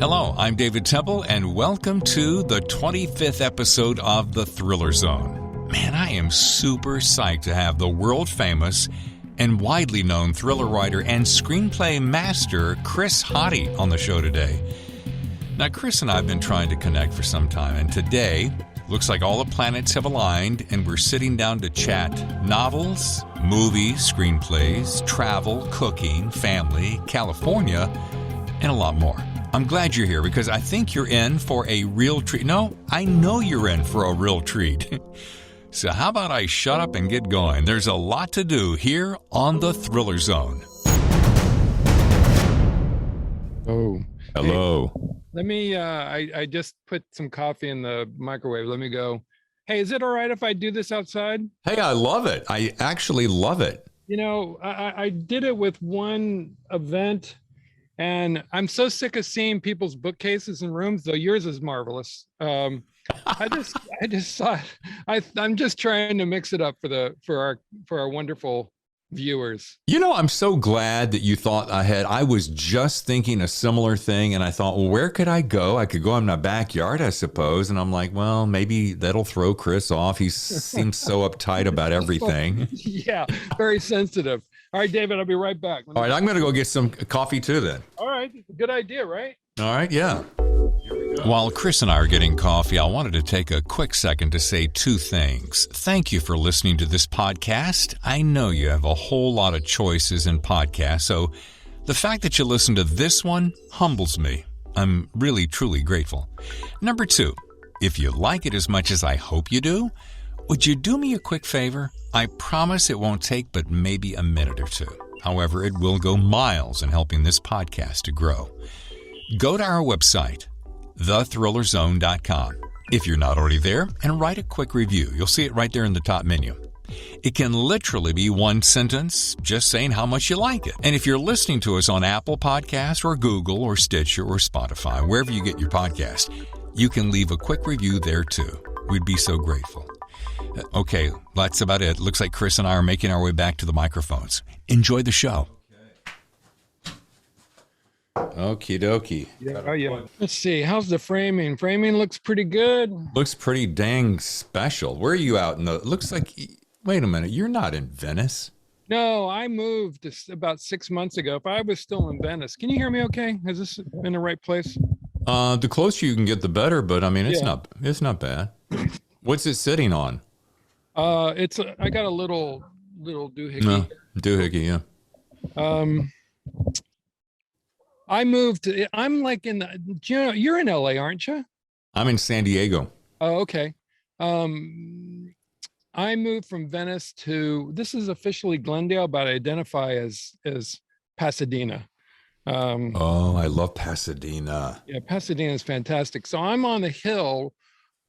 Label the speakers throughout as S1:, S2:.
S1: Hello, I'm David Temple, and welcome to the 25th episode of The Thriller Zone. Man, I am super psyched to have the world-famous and widely known thriller writer and screenplay master Chris Hauty on the show today. Now, Chris and I have been trying to connect for some time, and today, looks like all the planets have aligned, and we're sitting down to chat novels, movies, screenplays, travel, cooking, family, California, and a lot more. I'm glad you're here because I think you're in for a real treat. No, I know you're in for a real treat. So how about I shut up and get going? There's a lot to do here on the Thriller Zone.
S2: Oh,
S1: hello.
S2: Hey, let me, I just put some coffee in the microwave. Let me go. Hey, is it all right if I do this outside?
S1: Hey, I love it. I actually love it.
S2: You know, I did it with one event. And I'm so sick of seeing people's bookcases in rooms, though yours is marvelous. I just thought I'm just trying to mix it up for our wonderful viewers.
S1: You know, I'm so glad that you thought ahead. I was just thinking a similar thing, and I thought, well, where could I go? I could go in my backyard, I suppose. And I'm like, well, maybe that'll throw Chris off. He seems so uptight about everything.
S2: Yeah, very sensitive. All right, David, I'll be right back.
S1: All right, I'm going to go get some coffee too then.
S2: All right, good idea, right?
S1: All right, yeah. While Chris and I are getting coffee, I wanted to take a quick second to say two things. Thank you for listening to this podcast. I know you have a whole lot of choices in podcasts, so the fact that you listen to this one humbles me. I'm really, truly grateful. Number two, if you like it as much as I hope you do, would you do me a quick favor? I promise it won't take but maybe a minute or two. However, it will go miles in helping this podcast to grow. Go to our website, thethrillerzone.com, if you're not already there, and write a quick review. You'll see it right there in the top menu. It can literally be one sentence, just saying how much you like it. And if you're listening to us on Apple Podcasts or Google or Stitcher or Spotify, wherever you get your podcast, you can leave a quick review there too. We'd be so grateful. Okay, that's about it. Looks like Chris and I are making our way back to the microphones. Enjoy the show. Okie dokie.
S2: Yeah. Let's see. How's the framing? Framing looks pretty good.
S1: Looks pretty dang special. Where are you out in the... Looks like... Wait a minute. You're not in Venice.
S2: No, I moved about 6 months ago. If I was still in Venice. Can you hear me okay? Is this in the right place?
S1: The closer you can get, the better. But I mean, it's not bad. What's it sitting on?
S2: I got a little doohickey.
S1: No, doohickey, yeah.
S2: I moved. I'm like you're in LA, aren't you?
S1: I'm in San Diego.
S2: Oh, okay. I moved from Venice to, this is officially Glendale, but I identify as Pasadena.
S1: I love Pasadena.
S2: Yeah, Pasadena is fantastic. So I'm on the hill,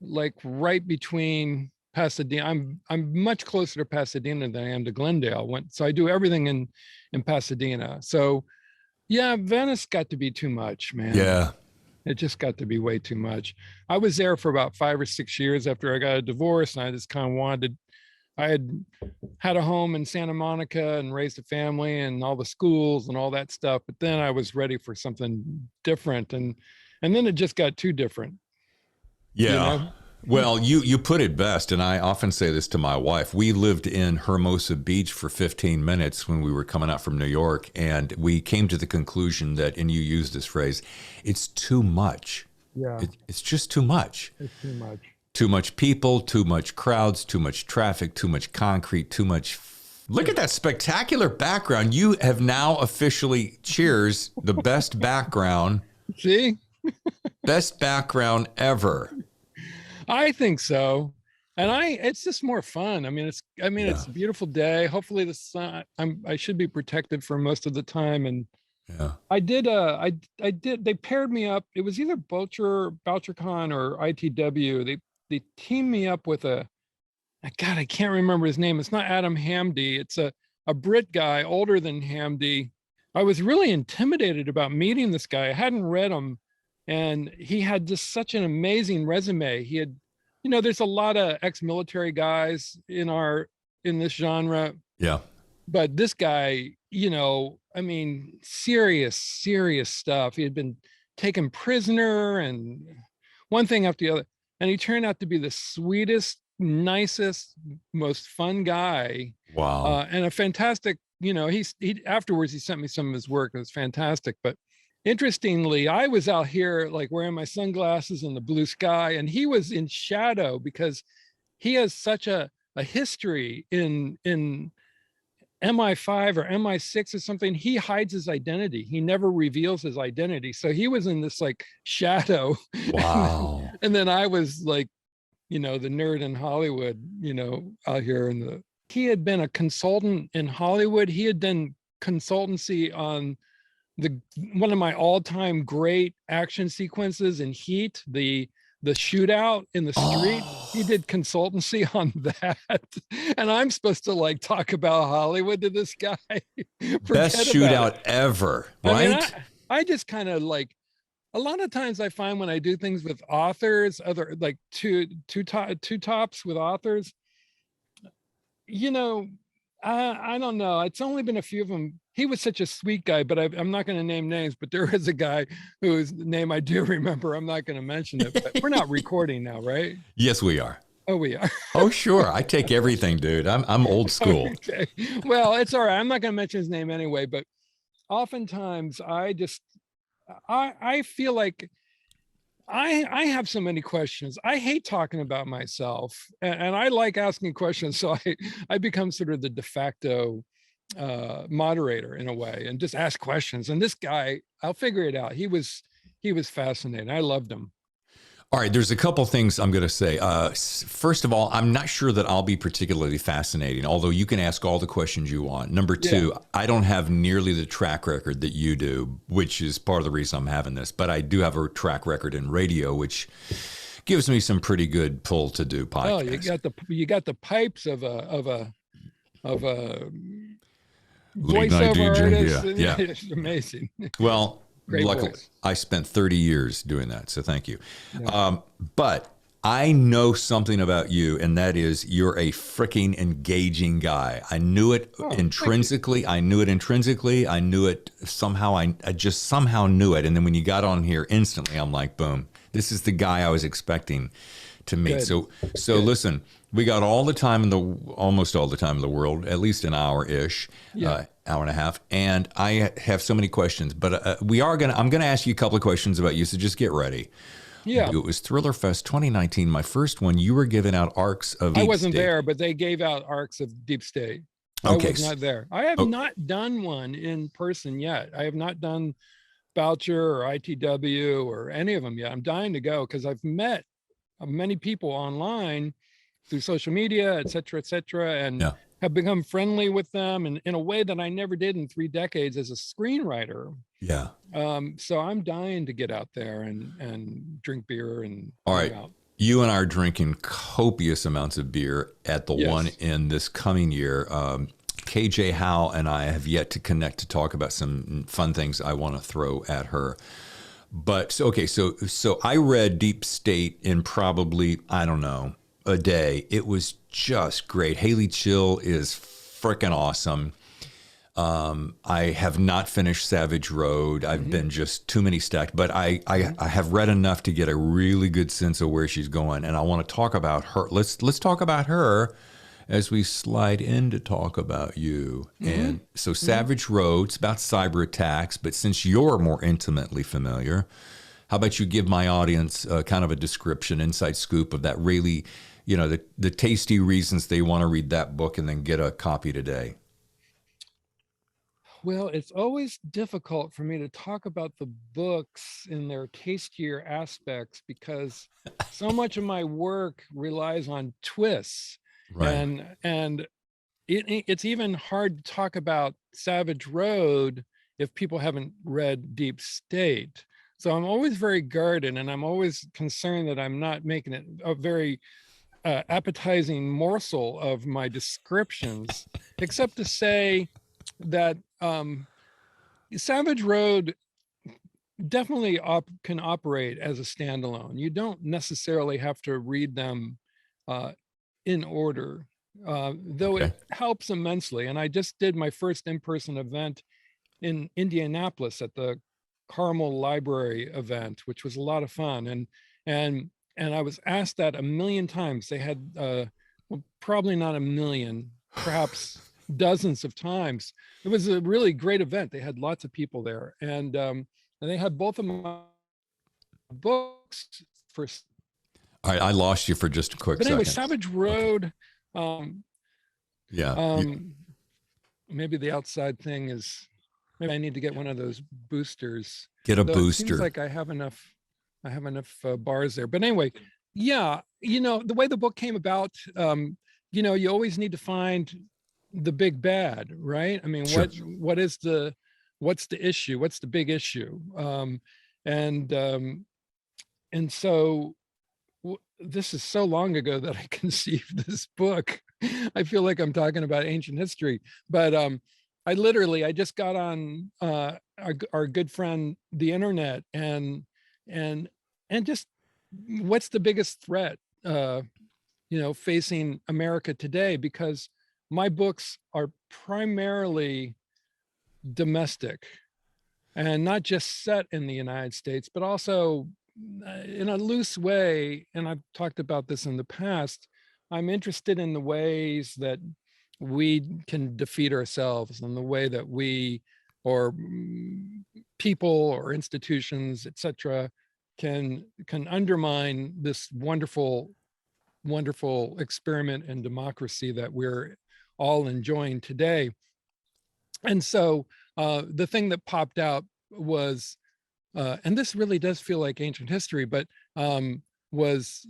S2: like right between Pasadena. I'm much closer to Pasadena than I am to Glendale. So I do everything in Pasadena. So yeah, Venice got to be too much, man.
S1: Yeah.
S2: It just got to be way too much. I was there for about 5 or 6 years after I got a divorce, and I just kind of I had a home in Santa Monica and raised a family and all the schools and all that stuff. But then I was ready for something different. And then it just got too different.
S1: Yeah.
S2: You know?
S1: Well, you put it best, and I often say this to my wife. We lived in Hermosa Beach for 15 minutes when we were coming out from New York, and we came to the conclusion that, and you used this phrase, it's too much.
S2: Yeah.
S1: It's just too much.
S2: It's too much.
S1: Too much people, too much crowds, too much traffic, too much concrete, too much... Look at that spectacular background. You have now officially, cheers, the best background.
S2: See?
S1: Best background ever.
S2: I think so. And it's just more fun. I mean, it's a beautiful day. Hopefully the sun, I should be protected for most of the time. And
S1: yeah,
S2: I did, they paired me up. It was either BoucherCon or ITW. They teamed me up with God, I can't remember his name. It's not Adam Hamdy. It's a Brit guy older than Hamdy. I was really intimidated about meeting this guy. I hadn't read him. And he had just such an amazing resume. He had, there's a lot of ex-military guys in this genre.
S1: Yeah.
S2: But this guy, serious stuff. He had been taken prisoner and one thing after the other. And he turned out to be the sweetest, nicest, most fun guy.
S1: Wow.
S2: And a fantastic, he afterwards he sent me some of his work. It was fantastic. But interestingly, I was out here like wearing my sunglasses in the blue sky, and he was in shadow because he has such a history in MI5 or MI6 or something. He hides his identity. He never reveals his identity. So he was in this like shadow.
S1: Wow.
S2: And then I was like, the nerd in Hollywood, out here he had been a consultant in Hollywood. He had done consultancy on one of my all-time great action sequences in Heat, the shootout in the street. He did consultancy on that. And I'm supposed to like talk about Hollywood to this guy.
S1: Best shootout ever, right?
S2: I mean, I just kind of like, a lot of times I find when I do things with authors, other like two tops with authors, I don't know. It's only been a few of them. He was such a sweet guy, but I'm not going to name names, but there is a guy whose name I do remember. I'm not going to mention it, but we're not recording now, right?
S1: Yes, we are.
S2: Oh, we are.
S1: Oh, sure. I take everything, dude. I'm old school.
S2: Okay. Well, it's all right. I'm not going to mention his name anyway, but oftentimes I feel like I have so many questions. I hate talking about myself, and I like asking questions. So I become sort of the de facto moderator in a way, and just ask questions. And this guy, I'll figure it out. He was fascinating. I loved him.
S1: All right, there's a couple things I'm going to say. First of all, I'm not sure that I'll be particularly fascinating, although you can ask all the questions you want. Number two, I don't have nearly the track record that you do, which is part of the reason I'm having this. But I do have a track record in radio, which gives me some pretty good pull to do podcasts.
S2: Oh, you got the pipes of a
S1: voiceover
S2: artist.
S1: Yeah.
S2: It's amazing.
S1: Well, luckily,
S2: voice.
S1: I spent 30 years doing that, so thank you.
S2: Yeah.
S1: But I know something about you, and that is you're a freaking engaging guy. I knew it intrinsically. I knew it somehow. I just somehow knew it. And then when you got on here instantly, I'm like, boom, this is the guy I was expecting to meet.
S2: Good.
S1: So listen, we got almost all the time in the world, at least an hour-ish. Hour and a half, and I have so many questions, but I'm going to ask you a couple of questions about you, so just get ready.
S2: Yeah.
S1: It was Thriller Fest 2019, my first one. You were giving out Arcs of Deep State.
S2: I wasn't there, but they gave out Arcs of Deep State.
S1: Okay.
S2: I was not there. I have not done one in person yet. I have not done Boucher or ITW or any of them yet. I'm dying to go because I've met many people online through social media, et cetera, and have become friendly with them in a way that I never did in 3 decades as a screenwriter.
S1: Yeah.
S2: So I'm dying to get out there and drink beer and
S1: all right.
S2: Out.
S1: You and I are drinking copious amounts of beer at the one in this coming year. KJ Howe and I have yet to connect to talk about some fun things I want to throw at her. But so I read Deep State in probably, I don't know, a day. It was just great. Haley Chill is freaking awesome. I have not finished Savage Road. I've been just too many stacked, but I have read enough to get a really good sense of where she's going, and I want to talk about her. Let's talk about her as we slide in to talk about you. And so Savage Road, it's about cyber attacks, but since you're more intimately familiar, how about you give my audience kind of a description, inside scoop of that really, the tasty reasons they want to read that book and then get a copy today.
S2: Well, it's always difficult for me to talk about the books in their tastier aspects because so much of my work relies on twists.
S1: Right.
S2: And it's even hard to talk about Savage Road if people haven't read Deep State. So I'm always very guarded, and I'm always concerned that I'm not making it a very appetizing morsel of my descriptions, except to say that Savage Road definitely can operate as a standalone. You don't necessarily have to read them in order, though it helps immensely. And I just did my first in-person event in Indianapolis at the Carmel Library event, which was a lot of fun. And I was asked that a million times. They had, well, probably not a million, perhaps dozens of times. It was a really great event. They had lots of people there. And they had both of my books for.
S1: All right, I lost you for just a quick
S2: But anyway,
S1: second.
S2: Savage Road.
S1: Yeah.
S2: Maybe the outside thing is, maybe I need to get one of those boosters.
S1: Get a
S2: Though
S1: booster.
S2: It seems like I have enough bars there. But anyway, yeah, the way the book came about, you always need to find the big bad, right? I mean,
S1: Sure.
S2: what's the issue? What's the big issue? And so this is so long ago that I conceived this book. I feel like I'm talking about ancient history, but I just got on our good friend, the internet, and just what's the biggest threat, facing America today? Because my books are primarily domestic and not just set in the United States, but also in a loose way. And I've talked about this in the past. I'm interested in the ways that we can defeat ourselves, and the way that we, or people or institutions, etc., can undermine this wonderful experiment in democracy that we're all enjoying today. And so the thing that popped out was, and this really does feel like ancient history, but was,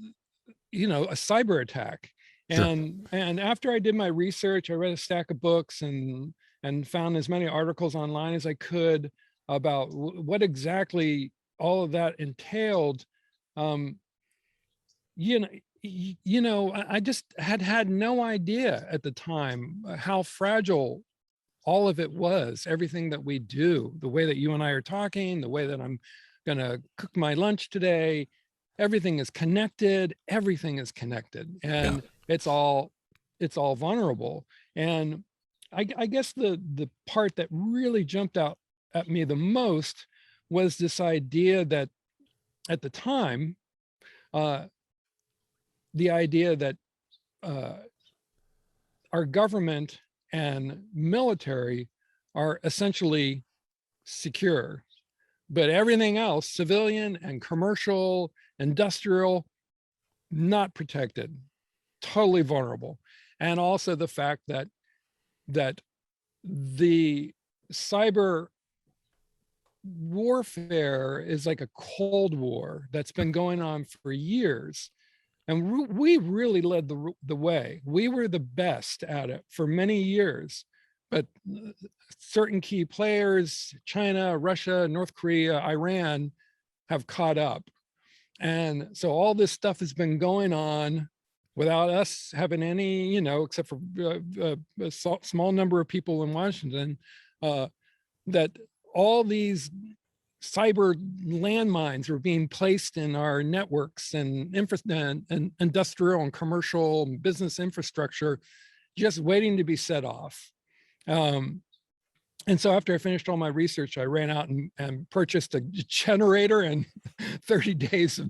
S2: a cyber attack.
S1: Sure.
S2: And after I did my research, I read a stack of books and found as many articles online as I could about what exactly all of that entailed. I just had no idea at the time how fragile all of it was. Everything that we do, the way that you and I are talking, the way that I'm going to cook my lunch today, everything is connected. Everything is connected, and it's all vulnerable. And I guess the part that really jumped out at me the most was this idea that at the time, the idea that our government and military are essentially secure, but everything else, civilian and commercial, industrial, not protected, totally vulnerable. And also the fact that the cyber warfare is like a Cold War that's been going on for years. And we really led the way. We were the best at it for many years, but certain key players, China, Russia, North Korea, Iran, have caught up. And so all this stuff has been going on without us having any, except for a small number of people in Washington, that all these cyber landmines are being placed in our networks and industrial and commercial and business infrastructure, just waiting to be set off. And so after I finished all my research, I ran out and purchased a generator and 30 days of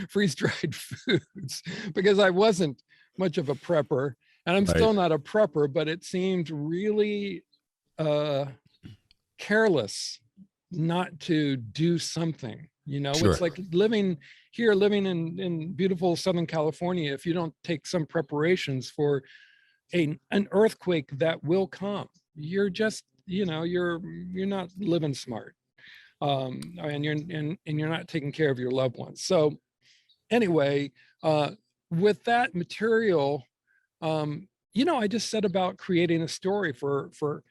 S2: freeze-dried foods, because I wasn't much of a prepper, and I'm still not a prepper, but it seemed really careless not to do something.
S1: Sure.
S2: It's like living in beautiful Southern California. If you don't take some preparations for an earthquake that will come, you're just, you're not living smart, and you're not taking care of your loved ones. So anyway, with that material, I just set about creating a story for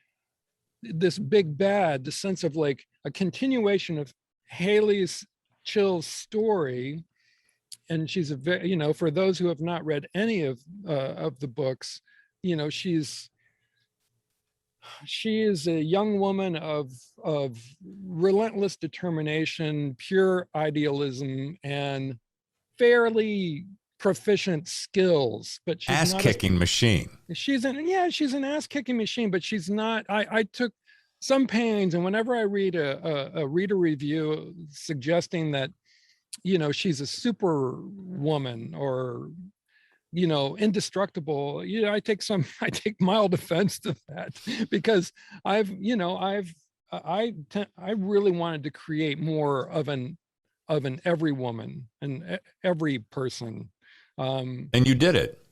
S2: this big bad, the sense of like a continuation of Haley's Chill's story. And she's a very, for those who have not read any of the books, she is a young woman of relentless determination, pure idealism, and fairly proficient skills, but she's
S1: ass-kicking machine.
S2: she's an ass-kicking machine, but she's not. I took some pains. And whenever I read a reader review suggesting that, she's a super woman or, indestructible, I take I take mild offense to that because I really wanted to create more of an every woman and every person.
S1: And you did it.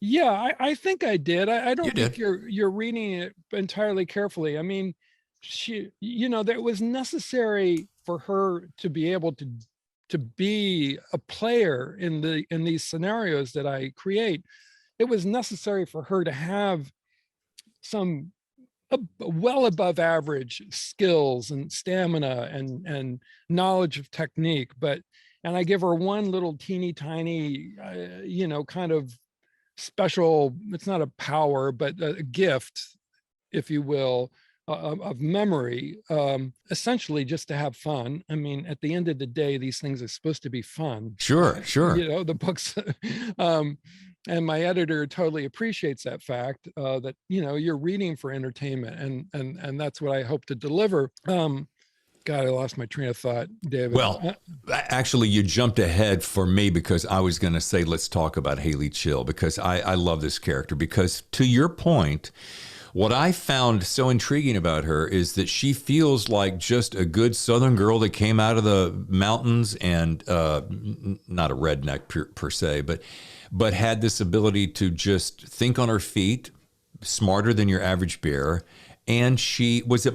S2: Yeah, I think I did. I
S1: You
S2: don't think
S1: did.
S2: you're reading it entirely carefully. I mean, that it was necessary for her to be able to be a player in these scenarios that I create. It was necessary for her to have some well above average skills and stamina and knowledge of technique. And I give her one little teeny tiny, kind of special, it's not a power, but a gift, if you will, of memory, essentially just to have fun. I mean, at the end of the day, these things are supposed to be fun.
S1: Sure, sure.
S2: The books, and my editor totally appreciates that fact, that, you're reading for entertainment, and that's what I hope to deliver. God, I lost my train of thought, David.
S1: Well, actually, you jumped ahead for me because I was going to say, let's talk about Haley Chill, because I love this character. Because to your point, what I found so intriguing about her is that she feels like just a good Southern girl that came out of the mountains and not a redneck per se, but had this ability to just think on her feet, smarter than your average bear. And she was it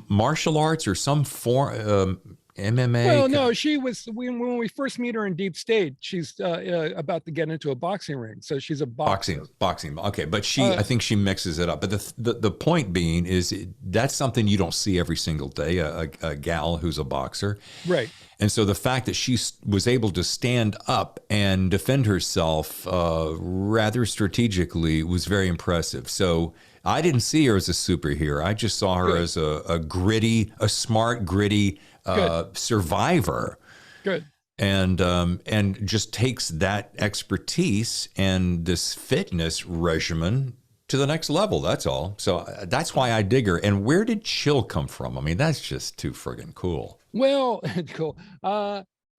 S1: martial arts or some form MMA?
S2: Well, no, she was when we first meet her in Deep State. She's about to get into a boxing ring, so she's a boxer.
S1: Boxing. Okay, but I think she mixes it up. But the point being is that's something you don't see every single day. A gal who's a boxer,
S2: right?
S1: And so the fact that she was able to stand up and defend herself rather strategically was very impressive. So I didn't see her as a superhero. I just saw her as a smart, gritty survivor.
S2: Good.
S1: And just takes that expertise and this fitness regimen to the next level. That's all. So that's why I dig her. And where did Chill come from? I mean, that's just too friggin' cool.
S2: Well, cool.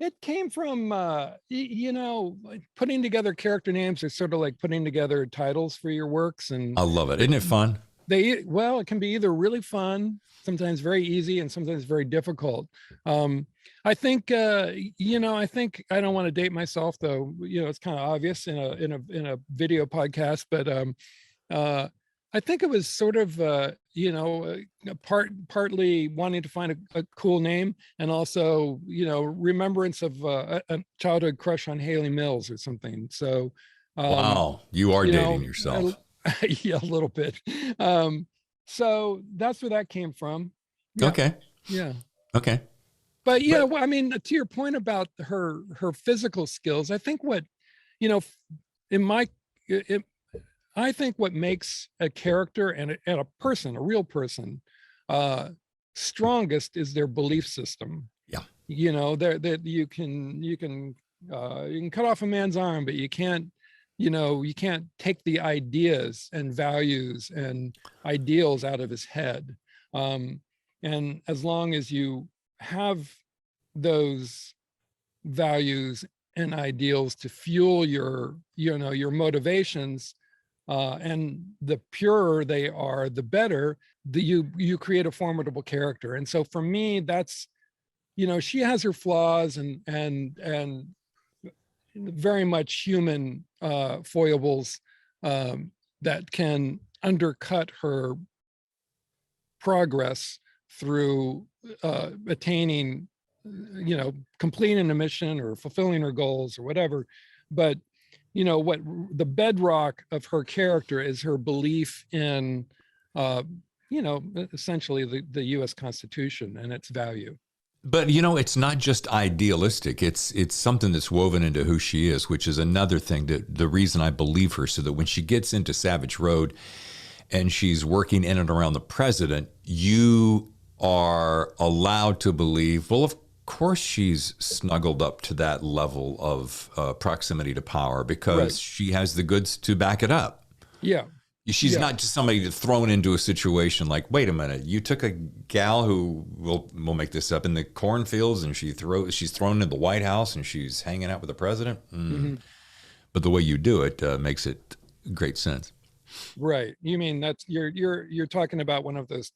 S2: It came from, putting together character names is sort of like putting together titles for your works. And
S1: I love it. Isn't it fun?
S2: It can be either really fun, sometimes very easy, and sometimes very difficult. I think, I don't want to date myself, though. It's kind of obvious in a video podcast, but I think it was sort of, partly wanting to find a cool name, and also, remembrance of a childhood crush on Haley Mills or something. So,
S1: wow, you are dating yourself.
S2: Yeah, a little bit. So that's where that came from. Yeah.
S1: Okay.
S2: Yeah.
S1: Okay.
S2: But yeah, well, I mean, to your point about her physical skills, I think what, I think what makes a character and a person, a real person, strongest is their belief system.
S1: Yeah.
S2: That you can cut off a man's arm, but you can't take the ideas and values and ideals out of his head. And as long as you have those values and ideals to fuel your motivations, and the purer they are, the better, you create a formidable character. And so for me, that's, she has her flaws and very much human foibles that can undercut her progress through attaining, completing a mission or fulfilling her goals or whatever. But what the bedrock of her character is her belief in, essentially the U.S. Constitution and its value.
S1: But it's not just idealistic. It's something that's woven into who she is, which is another thing that the reason I believe her, so that when she gets into Savage Road and she's working in and around the president, you are allowed to believe, well, of course she's snuggled up to that level of proximity to power because she has the goods to back it up.
S2: Yeah.
S1: She's not just somebody that's thrown into a situation like, wait a minute, you took a gal who we'll make this up in the cornfields and she's thrown into the White House and she's hanging out with the president.
S2: Mm-hmm.
S1: But the way you do it makes it great sense.
S2: Right. You mean that's you're talking about one of those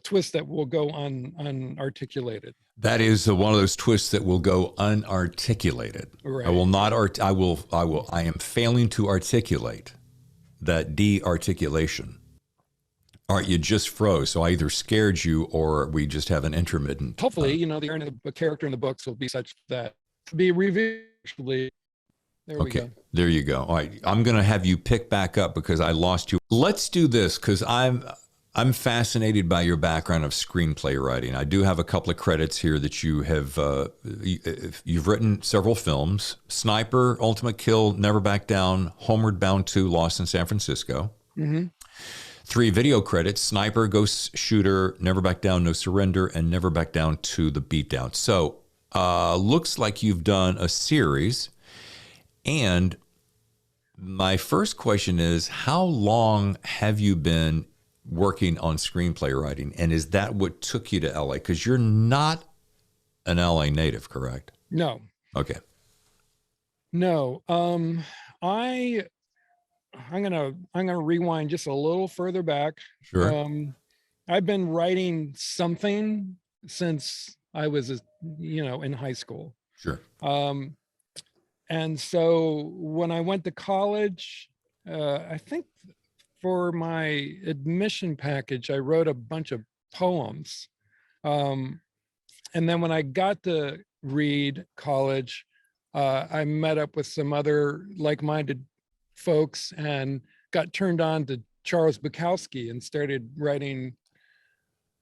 S2: twists that will go unarticulated.
S1: That is one of those twists that will go unarticulated.
S2: Right.
S1: I will not. I am failing to articulate that de-articulation. All right, you just froze. So I either scared you or we just have an intermittent.
S2: Hopefully, the journey of the character in the books will be such that to be revealed. There we go.
S1: There you go. All right, I'm going to have you pick back up because I lost you. Let's do this because I'm fascinated by your background of screenplay writing. I do have a couple of credits here that you have. You've written several films: Sniper, Ultimate Kill, Never Back Down, Homeward Bound 2, Lost in San Francisco. Mm-hmm. 3 video credits: Sniper, Ghost Shooter, Never Back Down, No Surrender, and Never Back Down 2, The Beatdown. So looks like you've done a series. And my first question is, how long have you been working on screenplay writing? And is that what took you to LA? Because you're not an LA native, correct?
S2: No.
S1: Okay.
S2: No. I'm gonna rewind just a little further back.
S1: Sure.
S2: I've been writing something since I was in high school.
S1: Sure.
S2: And so when I went to college, I think for my admission package, I wrote a bunch of poems. And then when I got to Reed College, I met up with some other like-minded folks and got turned on to Charles Bukowski and started writing.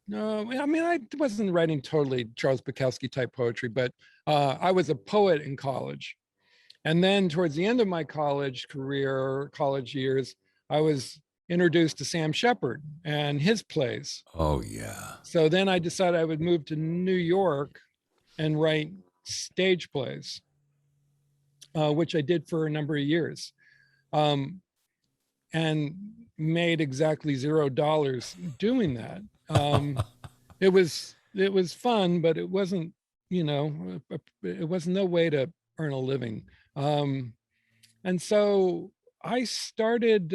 S2: No, I mean, I wasn't writing totally Charles Bukowski type poetry, but I was a poet in college. And then towards the end of my college years, I was introduced to Sam Shepard and his plays.
S1: Oh, yeah.
S2: So then I decided I would move to New York and write stage plays, which I did for a number of years, and made exactly $0 doing that. It was fun, but it wasn't, it was no way to earn a living. And so I started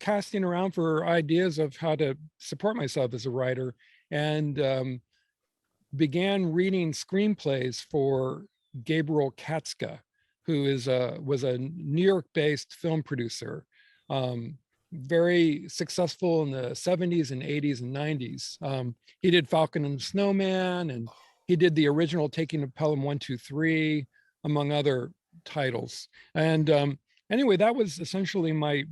S2: casting around for ideas of how to support myself as a writer, and began reading screenplays for Gabriel Katzka, who was a New York-based film producer, very successful in the 70s and 80s and 90s. He did Falcon and Snowman, and he did the original Taking of Pelham 1, 2, 3, among other titles. And anyway, that was essentially my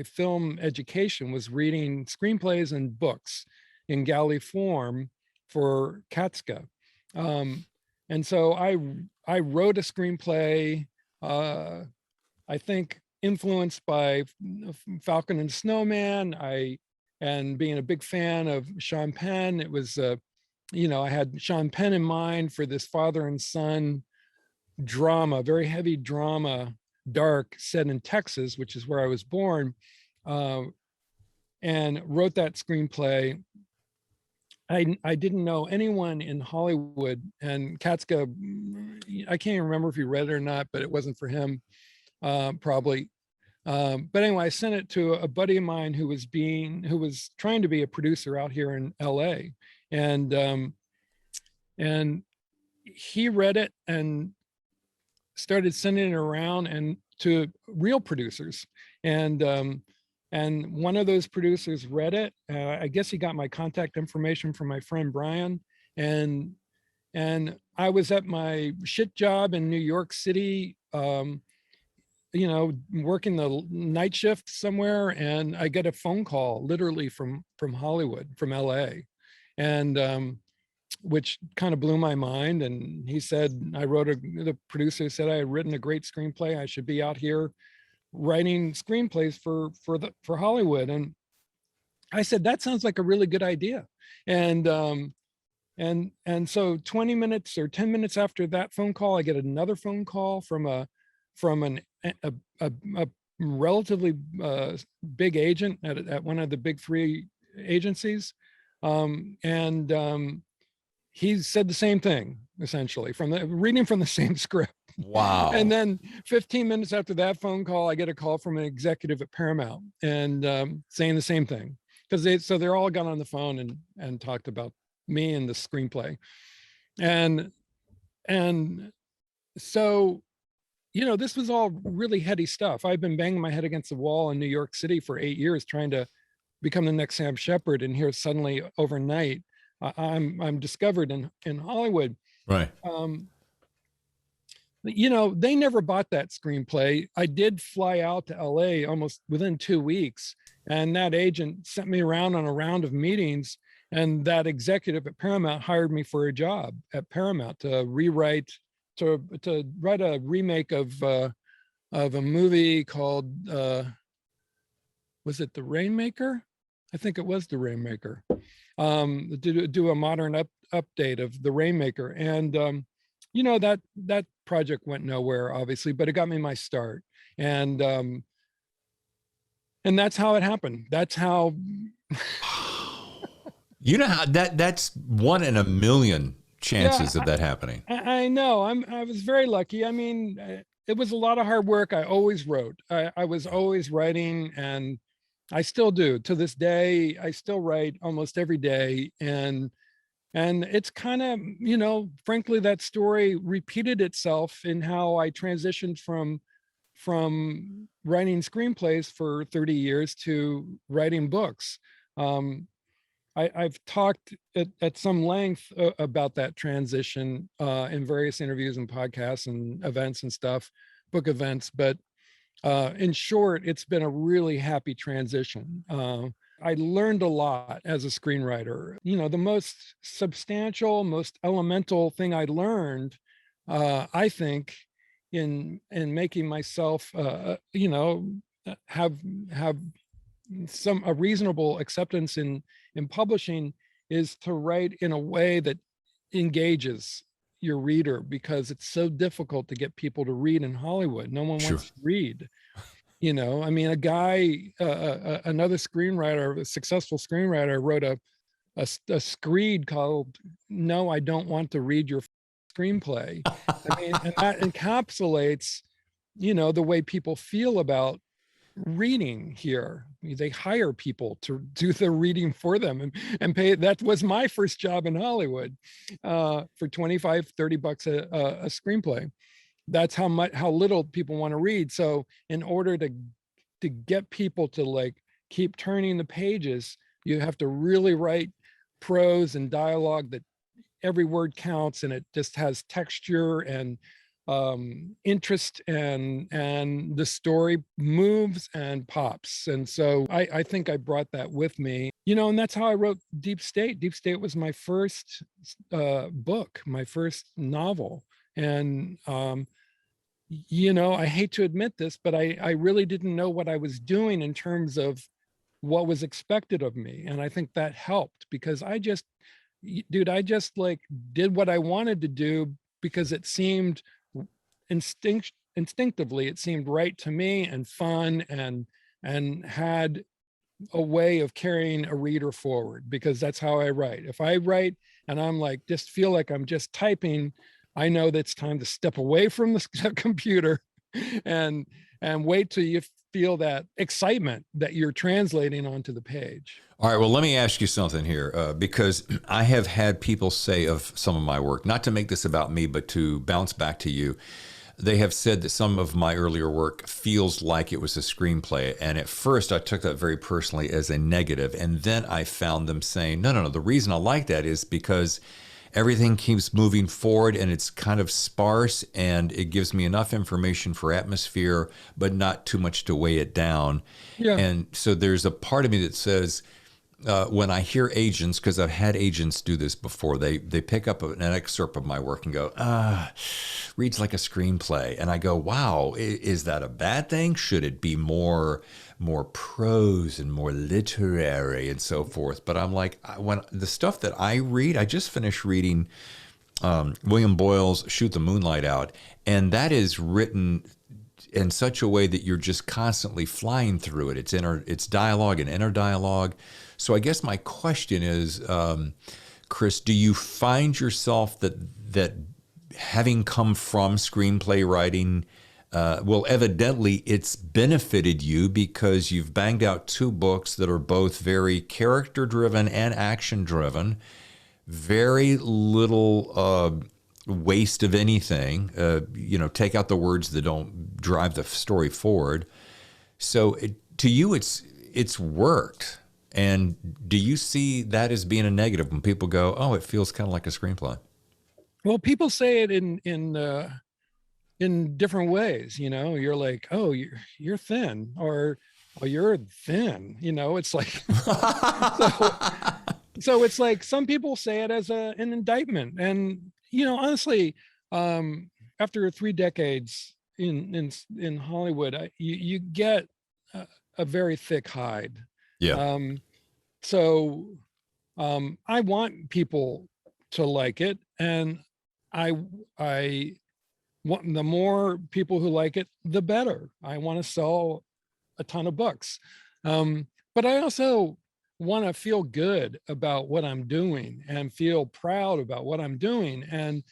S2: film education, was reading screenplays and books in galley form for Katzka. And so I wrote a screenplay, I think influenced by Falcon and Snowman, and being a big fan of Sean Penn. It was, I had Sean Penn in mind for this father and son drama, very heavy drama, dark, set in Texas, which is where I was born, and wrote that screenplay. I didn't know anyone in Hollywood, and Katzka, I can't even remember if he read it or not, but it wasn't for him, probably. But anyway, I sent it to a buddy of mine who was trying to be a producer out here in LA, and he read it and started sending it around and to real producers, and one of those producers read it. I guess he got my contact information from my friend Brian, and I was at my shit job in New York City, working the night shift somewhere, and I get a phone call literally from Hollywood, from LA, and which kind of blew my mind. And he said, the producer said I had written a great screenplay. I should be out here writing screenplays for Hollywood. And I said, that sounds like a really good idea. And so 20 minutes or 10 minutes after that phone call, I get another phone call from a relatively big agent at one of the big three agencies. He said the same thing, essentially, reading from the same script.
S1: Wow.
S2: And then 15 minutes after that phone call, I get a call from an executive at Paramount and saying the same thing. So they're all got on the phone and talked about me and the screenplay. And so, this was all really heady stuff. I've been banging my head against the wall in New York City for 8 years trying to become the next Sam Shepard. And here suddenly overnight, I'm discovered in Hollywood.
S1: Right.
S2: They never bought that screenplay. I did fly out to LA almost within 2 weeks, and that agent sent me around on a round of meetings, and that executive at Paramount hired me for a job at Paramount to write a remake of a movie called was it The Rainmaker? I think it was The Rainmaker. To do a modern update of The Rainmaker. And that project went nowhere, obviously, but it got me my start. And that's how it happened. That's how
S1: how that's 1 in a million chances of that happening.
S2: I know. I was very lucky. I mean, it was a lot of hard work. I always wrote. I was always writing, and I still do to this day. I still write almost every day, and it's kind of, frankly, that story repeated itself in how I transitioned from writing screenplays for 30 years to writing books. I've talked at some length about that transition in various interviews and podcasts and events and stuff, book events. But in short, it's been a really happy transition. I learned a lot as a screenwriter. The most substantial, most elemental thing I learned, I think, in making myself, have a reasonable acceptance in publishing, is to write in a way that engages your reader, because it's so difficult to get people to read in Hollywood. No one wants to read. I mean, another screenwriter, a successful screenwriter, wrote a screed called "No, I Don't Want to Read Your Screenplay." I mean, and that encapsulates, the way people feel about reading here. They hire people to do the reading for them and pay. That was my first job in Hollywood, for $25, $30 a screenplay. That's how little people want to read. So in order to get people to keep turning the pages, you have to really write prose and dialogue that every word counts, and it just has texture and interest, and the story moves and pops. And so I think I brought that with me, and that's how I wrote Deep State. Deep State was my first book, my first novel. And I hate to admit this, but I really didn't know what I was doing in terms of what was expected of me. And I think that helped, because I just did what I wanted to do, because it seemed instinctively, it seemed right to me, and fun, and had a way of carrying a reader forward, because that's how I write. If I write and I'm just feel like I'm just typing, I know that it's time to step away from the computer and wait till you feel that excitement that you're translating onto the page.
S1: All right, well, let me ask you something here, because I have had people say of some of my work, not to make this about me, but to bounce back to you, they have said that some of my earlier work feels like it was a screenplay. And at first I took that very personally as a negative. And then I found them saying, no, the reason I like that is because everything keeps moving forward, and it's kind of sparse, and it gives me enough information for atmosphere, but not too much to weigh it down. Yeah. And so there's a part of me that says, when I hear agents, because I've had agents do this before, they pick up an excerpt of my work and go, reads like a screenplay. And I go, wow, is that a bad thing? Should it be more prose and more literary and so forth? But I'm like, when the stuff that I read, I just finished reading William Boyle's Shoot the Moonlight Out, and that is written in such a way that you're just constantly flying through it. It's dialogue and inner dialogue. So I guess my question is, Chris, do you find yourself that having come from screenplay writing, well, evidently it's benefited you because you've banged out 2 books that are both very character-driven and action-driven, very little waste of anything, take out the words that don't drive the story forward. So to you, it's worked. And do you see that as being a negative when people go, oh, it feels kind of like a screenplay?
S2: Well, people say it in different ways. You're like, oh, you're thin, or oh, you're thin. It's like so it's like some people say it as an indictment. And honestly, after 3 decades in Hollywood, you get a very thick hide.
S1: Yeah.
S2: So I want people to like it, and I want the more people who like it, the better. I want to sell a ton of books, but I also want to feel good about what I'm doing and feel proud about what I'm doing. And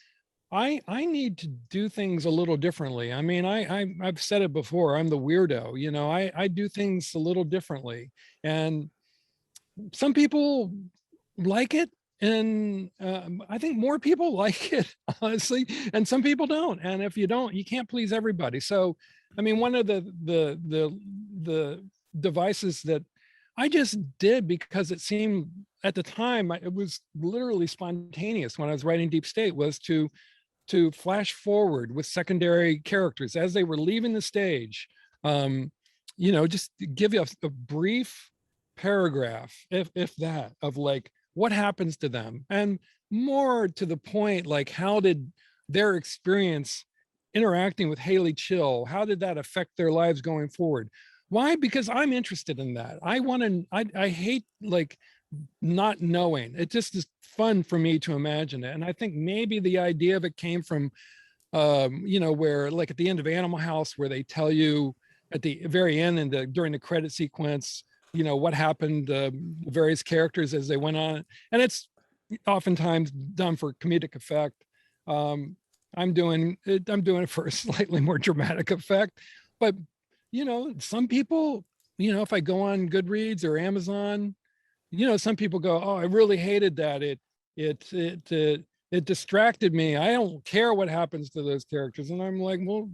S2: I need to do things a little differently. I mean, I've said it before. I'm the weirdo. I do things a little differently, and some people like it, and I think more people like it, honestly, and some people don't. And if you don't, you can't please everybody. So, I mean, one of the devices that I just did because it seemed at the time, it was literally spontaneous when I was writing Deep State, was to flash forward with secondary characters as they were leaving the stage. Just give you a brief paragraph, if that, of like what happens to them, and more to the point, like how did their experience interacting with Haley Chill, how did that affect their lives going forward? Why? Because I'm interested in that. I hate like not knowing. It just is fun for me to imagine it. And I think maybe the idea of it came from where, like, at the end of Animal House, where they tell you at the very end and during the credit sequence, what happened, various characters as they went on. And it's oftentimes done for comedic effect. I'm doing it for a slightly more dramatic effect. But, some people, if I go on Goodreads or Amazon, some people go, oh, I really hated that. It distracted me. I don't care what happens to those characters. And I'm like, well,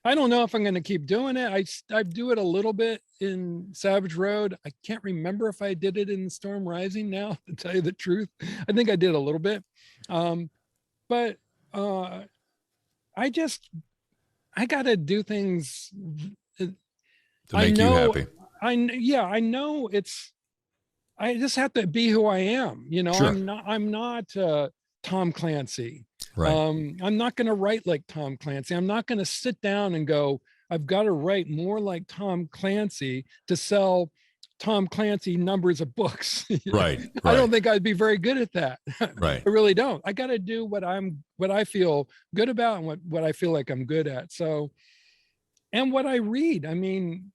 S2: I don't know if I'm going to keep doing it. I do it a little bit in Savage Road. I can't remember if I did it in Storm Rising now, to tell you the truth. I think I did a little bit. But I got to do things
S1: to make you happy.
S2: I know I just have to be who I am.
S1: Sure.
S2: I'm not Tom Clancy.
S1: Right.
S2: I'm not going to write like Tom Clancy. I'm not going to sit down and go, I've got to write more like Tom Clancy to sell Tom Clancy numbers of books.
S1: Right.
S2: I don't think I'd be very good at that.
S1: Right.
S2: I really don't. I got to do what I feel good about and what I feel like I'm good at. So, and what I read, I mean,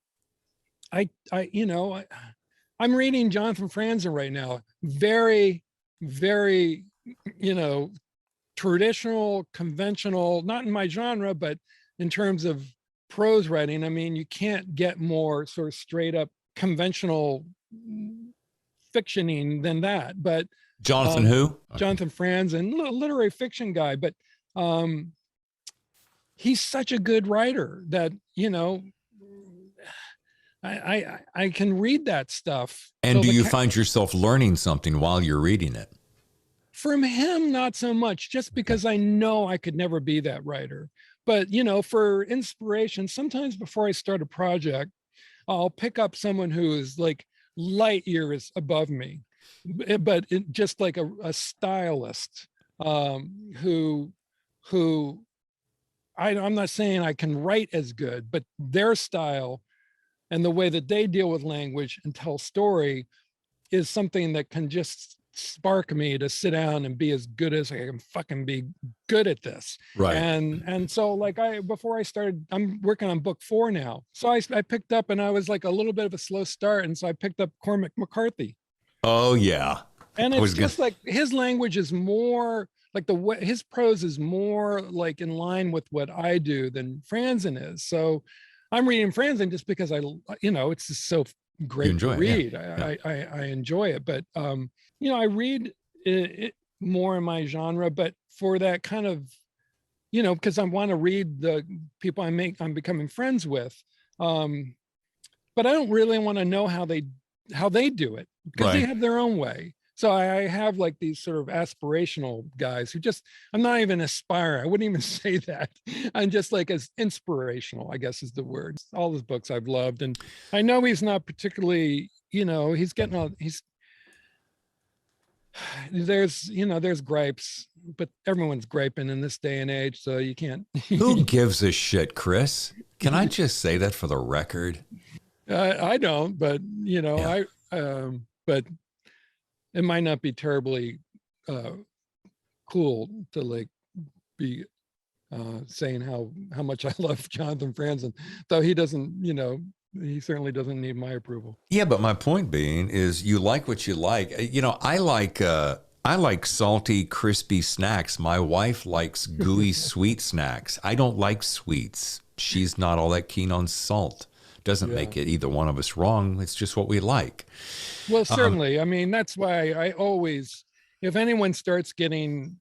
S2: I'm reading Jonathan Franzen right now. Very, very, traditional, conventional, not in my genre, but in terms of prose writing. I mean, you can't get more sort of straight up conventional fictioning than that. But
S1: Jonathan who?
S2: Jonathan Franzen, literary fiction guy, but he's such a good writer that, I can read that stuff.
S1: And so do you find yourself learning something while you're reading it?
S2: From him, not so much, just because I know I could never be that writer. But, for inspiration, sometimes before I start a project, I'll pick up someone who is like light years above me, but just like a stylist who I'm not saying I can write as good, but their style and the way that they deal with language and tell story is something that can just spark me to sit down and be as good as I can fucking be good at this.
S1: Right.
S2: And so like before I started, I'm working on book 4 now. So I picked up, and I was like a little bit of a slow start. And so I picked up Cormac McCarthy.
S1: Oh yeah.
S2: And it's just like his language is more like his prose is more like in line with what I do than Franzen is. So I'm reading Franzen just because it's just so great to read. I enjoy it, but I read it more in my genre, but for that kind of, because I want to read the people I'm becoming friends with, but I don't really want to know how they do it, because they have their own way. So I have like these sort of aspirational guys who I'm not even aspiring. I wouldn't even say that. I'm just like as inspirational, I guess is the word. All his books I've loved. And I know he's not particularly, there's gripes, but everyone's griping in this day and age. So you can't.
S1: Who gives a shit, Chris? Can I just say that for the record?
S2: I don't, but but it might not be terribly cool to like be saying how much I love Jonathan Franzen, though he doesn't, he certainly doesn't need my approval.
S1: Yeah, but my point being is you like what you like. I like salty, crispy snacks. My wife likes gooey, sweet snacks. I don't like sweets. She's not all that keen on salt. Doesn't make it either one of us wrong. It's just what we like.
S2: Well, certainly. I mean, that's why I always, if anyone starts getting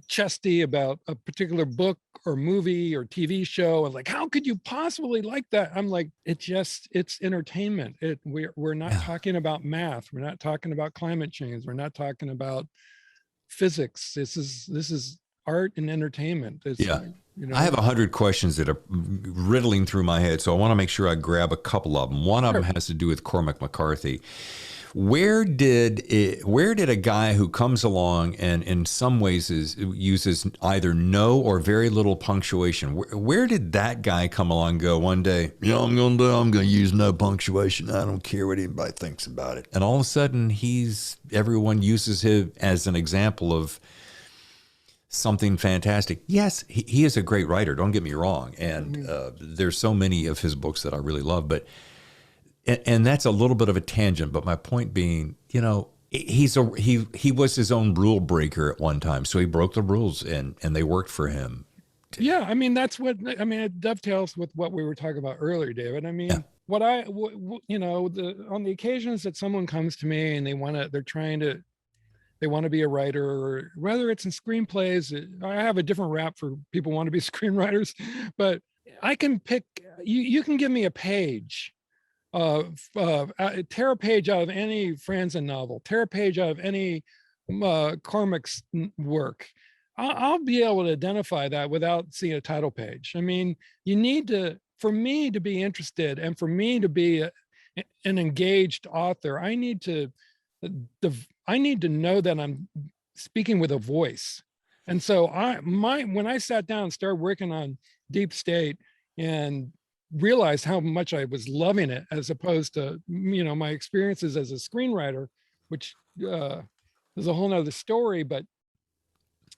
S2: chesty about a particular book or movie or TV show, and like, how could you possibly like that? I'm like, it's entertainment. We're not talking about math. We're not talking about climate change. We're not talking about physics. This is art and entertainment. I have 100
S1: questions that are riddling through my head, so I want to make sure I grab a couple of them. One of them has to do with Cormac McCarthy. Where did a guy who comes along and in some ways uses either no or very little punctuation, where did that guy come along and go one day, I'm going to use no punctuation. I don't care what anybody thinks about it. And all of a sudden everyone uses him as an example of something fantastic. Yes, he is a great writer. Don't get me wrong. And there's so many of his books that I really love, and that's a little bit of a tangent. But my point being, he was his own rule breaker at one time. So he broke the rules and they worked for him.
S2: Yeah. I mean, it dovetails with what we were talking about earlier, David. I mean, on the occasions that someone comes to me and they want to be a writer, or whether it's in screenplays, I have a different rap for people who want to be screenwriters, but I can pick, you can give me a page, tear a page out of any Franzen novel, tear a page out of any Cormac's work. I'll be able to identify that without seeing a title page. I mean, for me to be interested and for me to be an engaged author, I need to know that I'm speaking with a voice. And so when I sat down and started working on Deep State and realized how much I was loving it, as opposed to, my experiences as a screenwriter, which is a whole nother story, but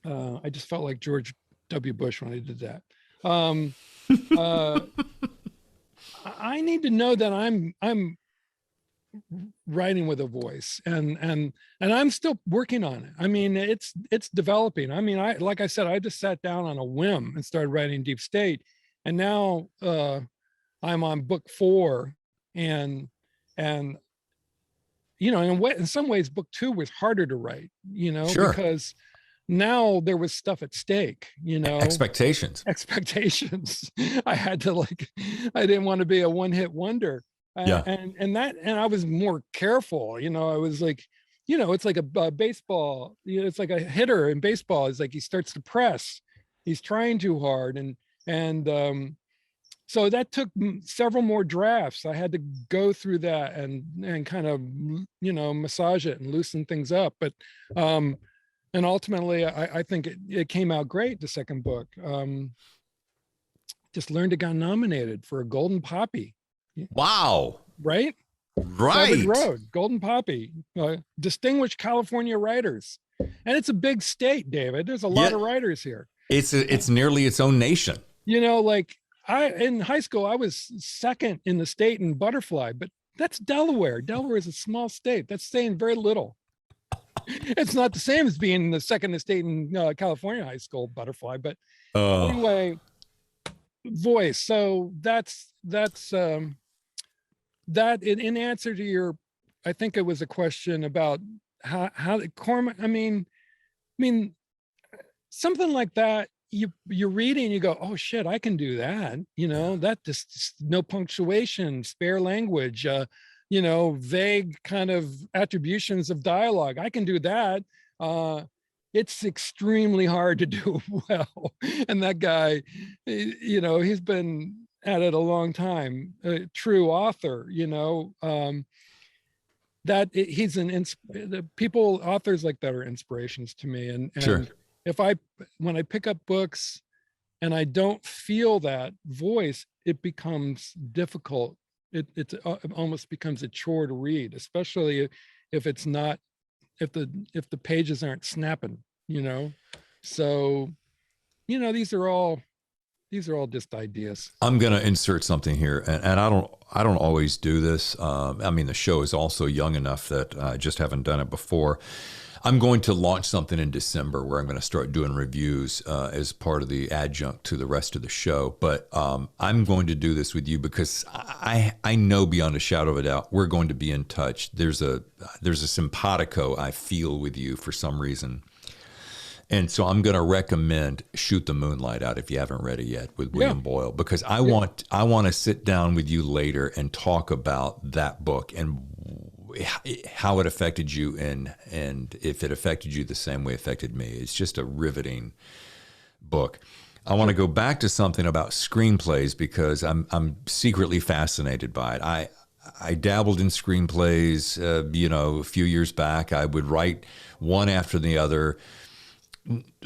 S2: I just felt like George W. Bush when I did that. I need to know that I'm writing with a voice, and I'm still working on it. I mean, it's developing. I mean, like I said, I just sat down on a whim and started writing Deep State, and now I'm on book 4, and in some ways book 2 was harder to write, because now there was stuff at stake, expectations. I had to I didn't want to be a one-hit wonder. And I was more careful, I was like, it's like a baseball, it's like a hitter in baseball. It's like he starts to press, he's trying too hard. And so that took several more drafts. I had to go through that and kind of, massage it and loosen things up. But, and ultimately I think it came out great. The second book, just learned it got nominated for a Golden Poppy.
S1: Wow.
S2: Right?
S1: Right.
S2: Savage Road, Golden Poppy, distinguished California writers. And it's a big state, David. There's a lot of writers here.
S1: It's nearly its own nation.
S2: You know, like in high school, I was second in the state in butterfly, but that's Delaware. Delaware is a small state. That's saying very little. It's not the same as being the second estate in California high school butterfly, but anyway, voice. So that's that in answer to your, I think it was a question about how Cormac, I mean, something like that, you're reading, you go, oh shit, I can do that. You know, that just no punctuation, spare language, you know, vague kind of attributions of dialogue. I can do that. It's extremely hard to do well. And that guy, you know, he's been at it a long time, a true author, you know, he's authors like that are inspirations to me. And
S1: sure.
S2: When I pick up books and I don't feel that voice, it becomes difficult. It almost becomes a chore to read, especially if the pages aren't snapping, you know? So, you know, these are all just ideas.
S1: I'm going to insert something here, and I don't always do this. I mean, the show is also young enough that I just haven't done it before. I'm going to launch something in December where I'm going to start doing reviews as part of the adjunct to the rest of the show. But I'm going to do this with you because I know beyond a shadow of a doubt we're going to be in touch. There's a simpatico I feel with you for some reason. And so I'm going to recommend Shoot the Moonlight Out if you haven't read it yet with William Boyle, because I want to sit down with you later and talk about that book and how it affected you and if it affected you the same way it affected me. It's just a riveting book. I want to go back to something about screenplays because I'm secretly fascinated by it. I dabbled in screenplays, a few years back. I would write one after the other.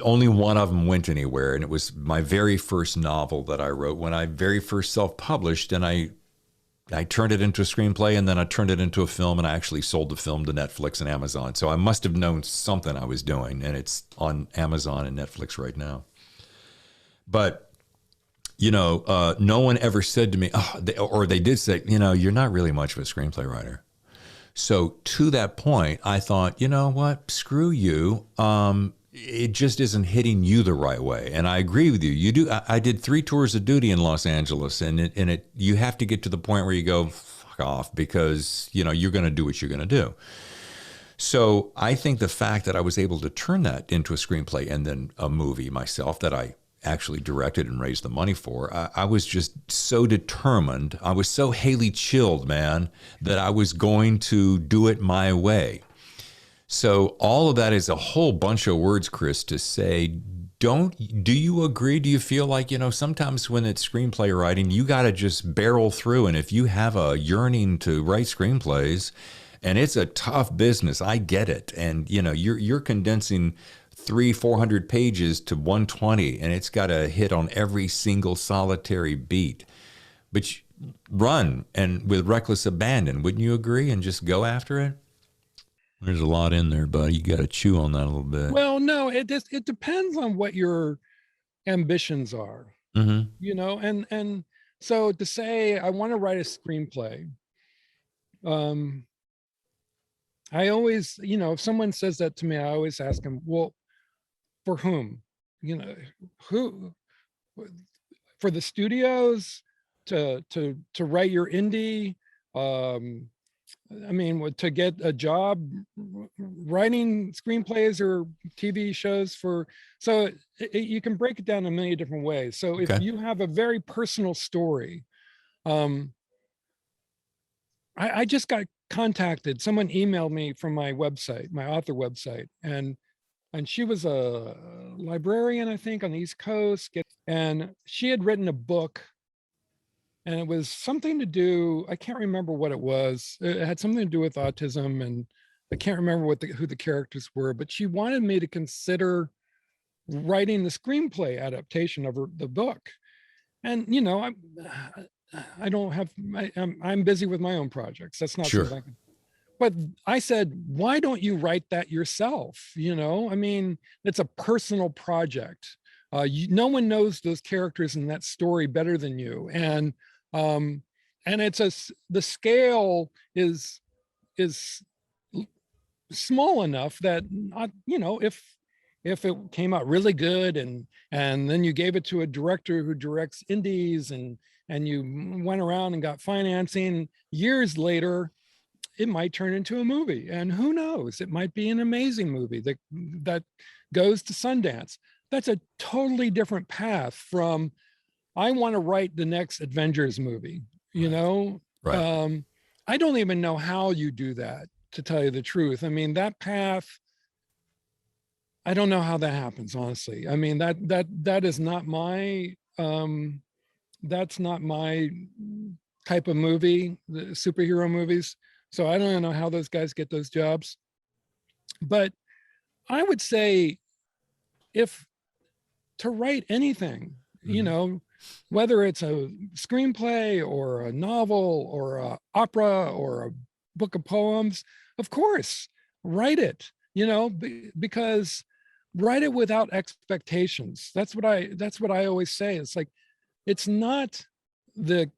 S1: Only one of them went anywhere, and it was my very first novel that I wrote when I very first self-published, and I turned it into a screenplay, and then I turned it into a film, and I actually sold the film to Netflix and Amazon. So I must have known something I was doing, and it's on Amazon and Netflix right now. But, no one ever said to me, or they did say, you're not really much of a screenplay writer. So to that point, I thought, you know what, screw you. It just isn't hitting you the right way. And I agree with you. You do. I did 3 tours of duty in Los Angeles, and you have to get to the point where you go, fuck off, because, you're going to do what you're going to do. So I think the fact that I was able to turn that into a screenplay and then a movie myself that I actually directed and raised the money for, I was just so determined. I was so Haley chilled, man, that I was going to do it my way. So all of that is a whole bunch of words, Chris, to say, do you agree? Do you feel like, sometimes when it's screenplay writing, you got to just barrel through. And if you have a yearning to write screenplays, and it's a tough business, I get it. And, you're condensing 300-400 pages to 120, and it's got to hit on every single solitary beat. But run and with reckless abandon, wouldn't you agree? And just go after it? There's a lot in there, buddy. You got to chew on that a little bit.
S2: Well, no, it depends on what your ambitions are, and so to say, I want to write a screenplay. I always, if someone says that to me, I always ask them, well, for whom? Who? For the studios to write your indie? To get a job writing screenplays or TV shows you can break it down in many different ways. So if you have a very personal story, I just got contacted. Someone emailed me from my website, my author website, and she was a librarian, I think, on the East Coast, and she had written a book. And it was something to do, I can't remember what it was. It had something to do with autism, and I can't remember who the characters were, but she wanted me to consider writing the screenplay adaptation of the book. And, I don't have, I'm busy with my own projects. That's not
S1: Sure.
S2: something I can. But I said, why don't you write that yourself? You know, I mean, it's a personal project. No one knows those characters in that story better than you. Um, and the scale is small enough that not, you know, if it came out really good and then you gave it to a director who directs indies and you went around and got financing years later, it might turn into a movie, and who knows, it might be an amazing movie that goes to Sundance. That's a totally different path from I want to write the next Avengers movie, you
S1: Right.
S2: know.
S1: Right.
S2: I don't even know how you do that, to tell you the truth. I mean, that path, I don't know how that happens, honestly. I mean, that is not my that's not my type of movie, the superhero movies. So I don't know how those guys get those jobs. But I would say, if to write anything, you know, whether it's a screenplay or a novel or a opera or a book of poems, of course, write it, you know, because write it without expectations. That's what I always say. It's like, it's not the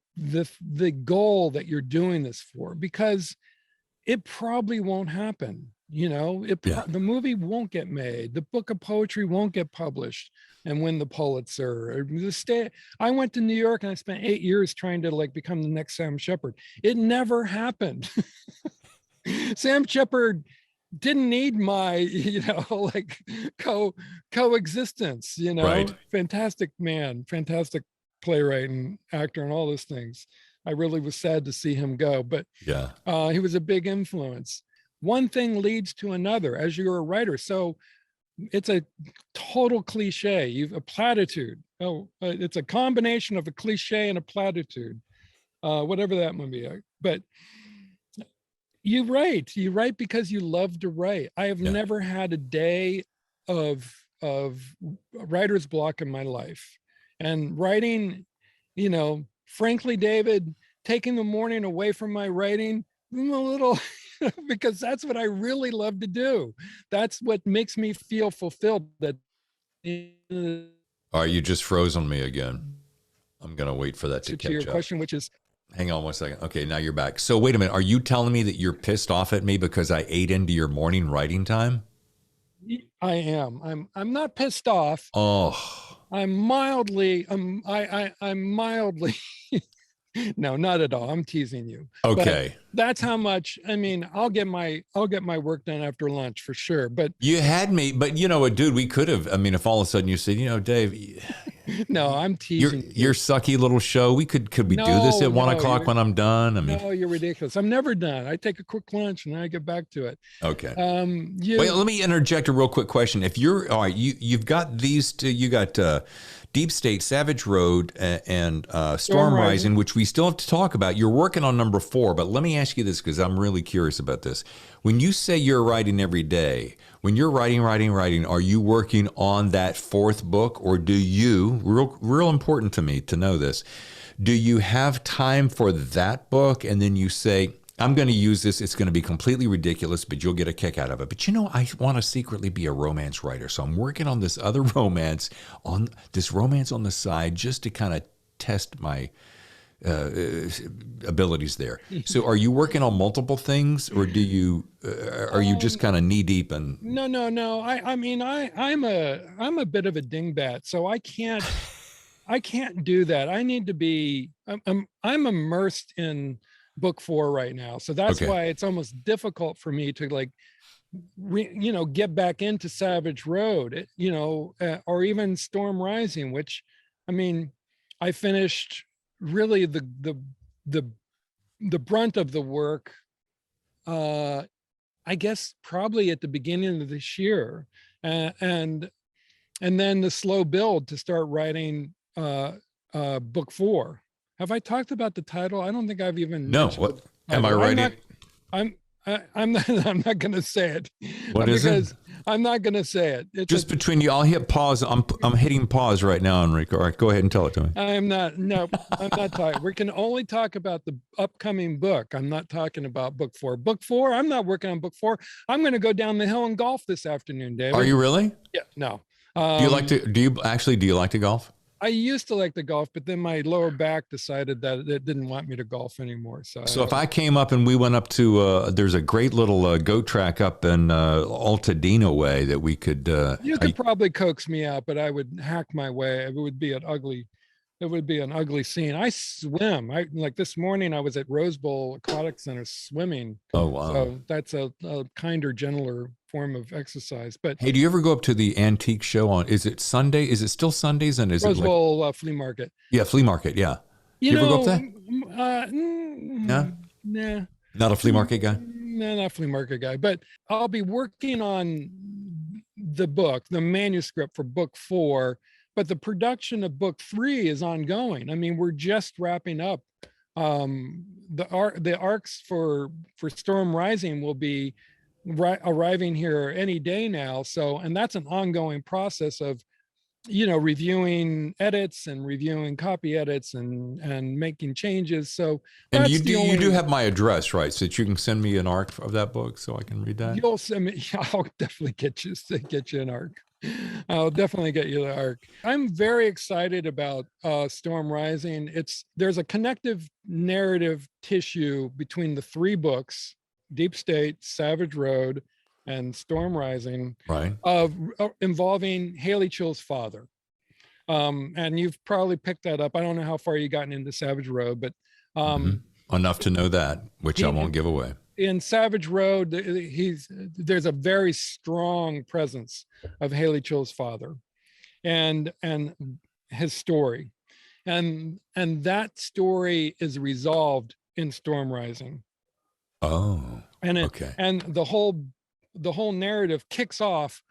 S2: goal that you're doing this for, because it probably won't happen. You know, the movie won't get made. The book of poetry won't get published and win the Pulitzer. I went to New York and I spent 8 years trying to like become the next Sam Shepard. It never happened. Sam Shepard didn't need my, you know, like coexistence, you know.
S1: Right.
S2: Fantastic man, fantastic playwright and actor and all those things. I really was sad to see him go, but
S1: Yeah.
S2: he was a big influence. One thing leads to another as you're a writer. So it's a total cliche. A platitude. It's a combination of a cliche and a platitude, whatever that might be. But you write because you love to write. I have never had a day of writer's block in my life. And writing, you know, frankly, David, taking the morning away from my writing, I'm a little, because that's what I really love to do. That's what makes me feel fulfilled. That
S1: All right, you just froze on me again. I'm going to wait for that to catch
S2: your
S1: up.
S2: question, which is,
S1: hang on 1 second. Okay, now you're back. So wait a minute. Are you telling me that you're pissed off at me because I ate into your morning writing time?
S2: I am. I'm not pissed off.
S1: Oh.
S2: I'm mildly, I'm mildly, no, not at all. I'm teasing you.
S1: Okay.
S2: But that's how much, I mean, I'll get my work done after lunch for sure. But
S1: you had me, but you know what, dude, we could have, I mean, if all of a sudden you said, you know, Dave,
S2: no, I'm teasing
S1: your sucky little show. Could we do this at 1 o'clock when I'm done? I mean,
S2: no, you're ridiculous. I'm never done. I take a quick lunch and then I get back to it.
S1: Okay. Wait, let me interject a real quick question. If you're all right, you've got these two. You got Deep State, Savage Road, and Storm Rising, which we still have to talk about. You're working on number 4, but let me ask you this because I'm really curious about this. When you say you're writing every day, when you're writing, are you working on that 4th book, or do you, real important to me to know this, do you have time for that book and then you say, I'm going to use this, it's going to be completely ridiculous, but you'll get a kick out of it. But you know, I want to secretly be a romance writer, so I'm working on this other romance, on the side, just to kind of test my abilities there. So are you working on multiple things, or do you are you just kind of knee deep in?
S2: No. I mean, I'm a bit of a dingbat, so I can't do that. I need to be, I'm immersed in book 4 right now. So that's why it's almost difficult for me to like, get back into Savage Road, or even Storm Rising, which, I mean, I finished really the brunt of the work, I guess probably at the beginning of this year, and then the slow build to start writing book 4. Have I talked about the title? I don't think I've even
S1: No.
S2: mentioned
S1: What am I writing?
S2: I'm not. I'm not going to say it.
S1: What is it?
S2: Because I'm not going to say it. It's
S1: Just between you, I'll hit pause. I'm hitting pause right now, Enrico. All right, go ahead and tell it to me.
S2: I'm not. No, I'm not talking. We can only talk about the upcoming book. I'm not talking about book 4. Book 4. I'm not working on book 4. I'm going to go down the hill and golf this afternoon, David.
S1: Are you really?
S2: Yeah. No.
S1: Do you like to? Do you like to golf?
S2: I used to like to golf, but then my lower back decided that it didn't want me to golf anymore. So
S1: if I came up and we went up to, there's a great little goat track up in Altadena way that we could.
S2: You could probably coax me out, but I would hack my way. It would be an ugly scene. I swim. Like this morning I was at Rose Bowl Aquatic Center swimming.
S1: Oh, wow.
S2: So that's a kinder, gentler form of exercise. But
S1: hey, do you ever go up to the antique show on, is it Sunday? Is it still Sundays? And is
S2: Rose
S1: it like,
S2: Bowl flea market?
S1: Yeah, flea market. Yeah.
S2: You
S1: ever
S2: know,
S1: go up there?
S2: Nah.
S1: Not a flea market guy?
S2: No, not a flea market guy, but I'll be working on the book, the manuscript for book 4, but the production of book 3 is ongoing. I mean, we're just wrapping up. The arcs for Storm Rising will be arriving here any day now. So, and that's an ongoing process of, reviewing edits and reviewing copy edits and making changes. So,
S1: and you do have my address, right? So that you can send me an arc of that book so I can read that.
S2: You'll send me. I'll definitely get you an arc. I'll definitely get you the arc. I'm very excited about Storm Rising. There's a connective narrative tissue between the 3 books, Deep State, Savage Road, and Storm Rising,
S1: right?
S2: Involving Haley Chill's father. And you've probably picked that up. I don't know how far you've gotten into Savage Road, but
S1: enough to know that, which I won't give away.
S2: In Savage Road, there's a very strong presence of Haley Chill's father, and his story, and that story is resolved in Storm Rising.
S1: Oh, okay.
S2: And the whole narrative kicks off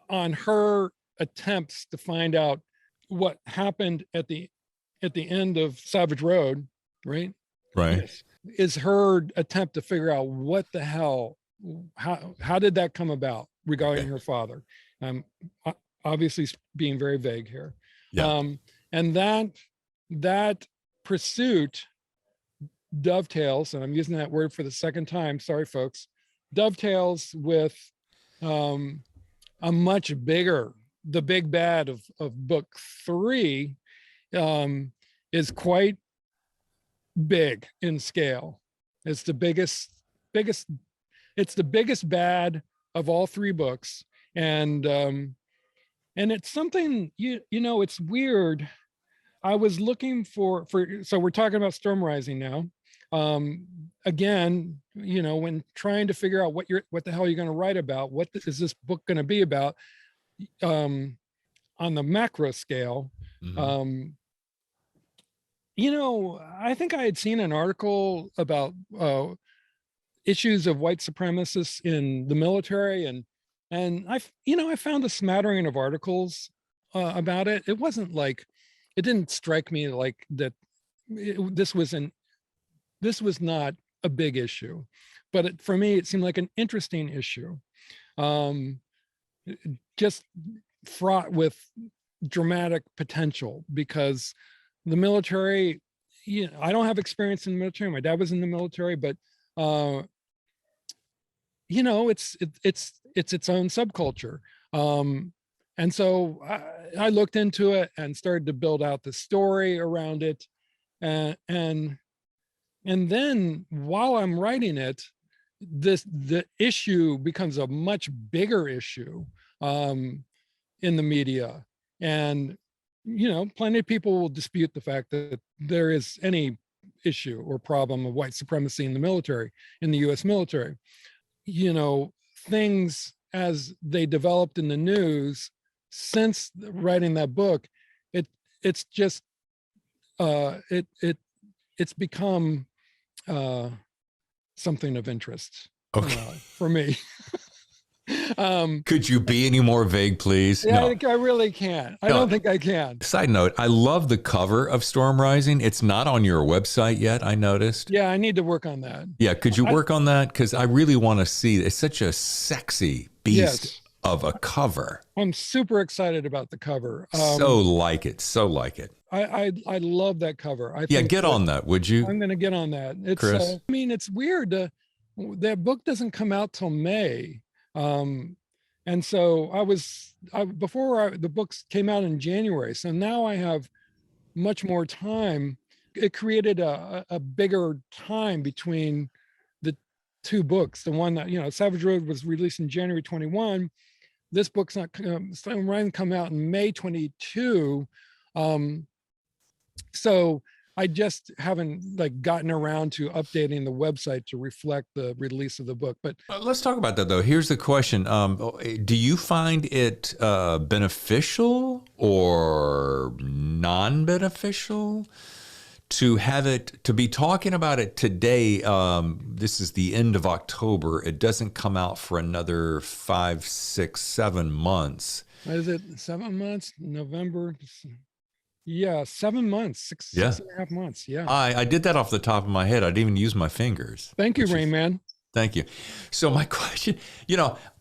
S2: on her attempts to find out what happened at the end of Savage Road, right?
S1: Right.
S2: Yes. Is her attempt to figure out what the hell, how did that come about regarding her father? Obviously being very vague here.
S1: Yeah.
S2: And that pursuit dovetails, and I'm using that word for the second time, sorry folks, dovetails with a much bigger, the big bad of book 3 is quite big in scale. It's the biggest, it's the biggest bad of all 3 books. And it's something, it's weird. I was looking for, so we're talking about Storm Rising now. Again, when trying to figure out what the hell you're going to write about, what is this book going to be about, on the macro scale.
S1: Mm-hmm.
S2: I think I had seen an article about issues of white supremacists in the military, and I found a smattering of articles about it. It wasn't like, it didn't strike me like that this was not a big issue, but for me it seemed like an interesting issue, just fraught with dramatic potential, because the military, I don't have experience in the military. My dad was in the military, but it's its own subculture. And so I looked into it and started to build out the story around it. And then while I'm writing it, the issue becomes a much bigger issue in the media. And plenty of people will dispute the fact that there is any issue or problem of white supremacy in the military, in the US military. Things as they developed in the news since writing that book, it's just it's become something of interest for me.
S1: Could you be any more vague, please?
S2: Yeah,
S1: No.
S2: I really can't. I don't think I can.
S1: Side note, I love the cover of Storm Rising. It's not on your website yet, I noticed.
S2: Yeah, I need to work on that.
S1: Yeah, could you work on that? Because I really want to see. It's such a sexy beast of a cover.
S2: I'm super excited about the cover.
S1: So like it.
S2: I love that cover.
S1: Yeah, get on that, would you?
S2: I'm going to get on that. It's
S1: Chris?
S2: I mean, it's weird. That book doesn't come out till May. And so the books came out in January. So now I have much more time. It created a bigger time between the two books. The one that, Savage Road was released in January 21. This book's not come out in May 22. So I just haven't gotten around to updating the website to reflect the release of the book. But
S1: let's talk about that though. Here's the question. Do you find it beneficial or non-beneficial to be talking about it today? This is the end of October. It doesn't come out for another 5, 6, 7 months.
S2: Is it 7 months? November? Yeah, 7 months, six and a half months. Yeah.
S1: I did that off the top of my head. I didn't even use my fingers.
S2: Thank you, Rain Man.
S1: Thank you. So my question,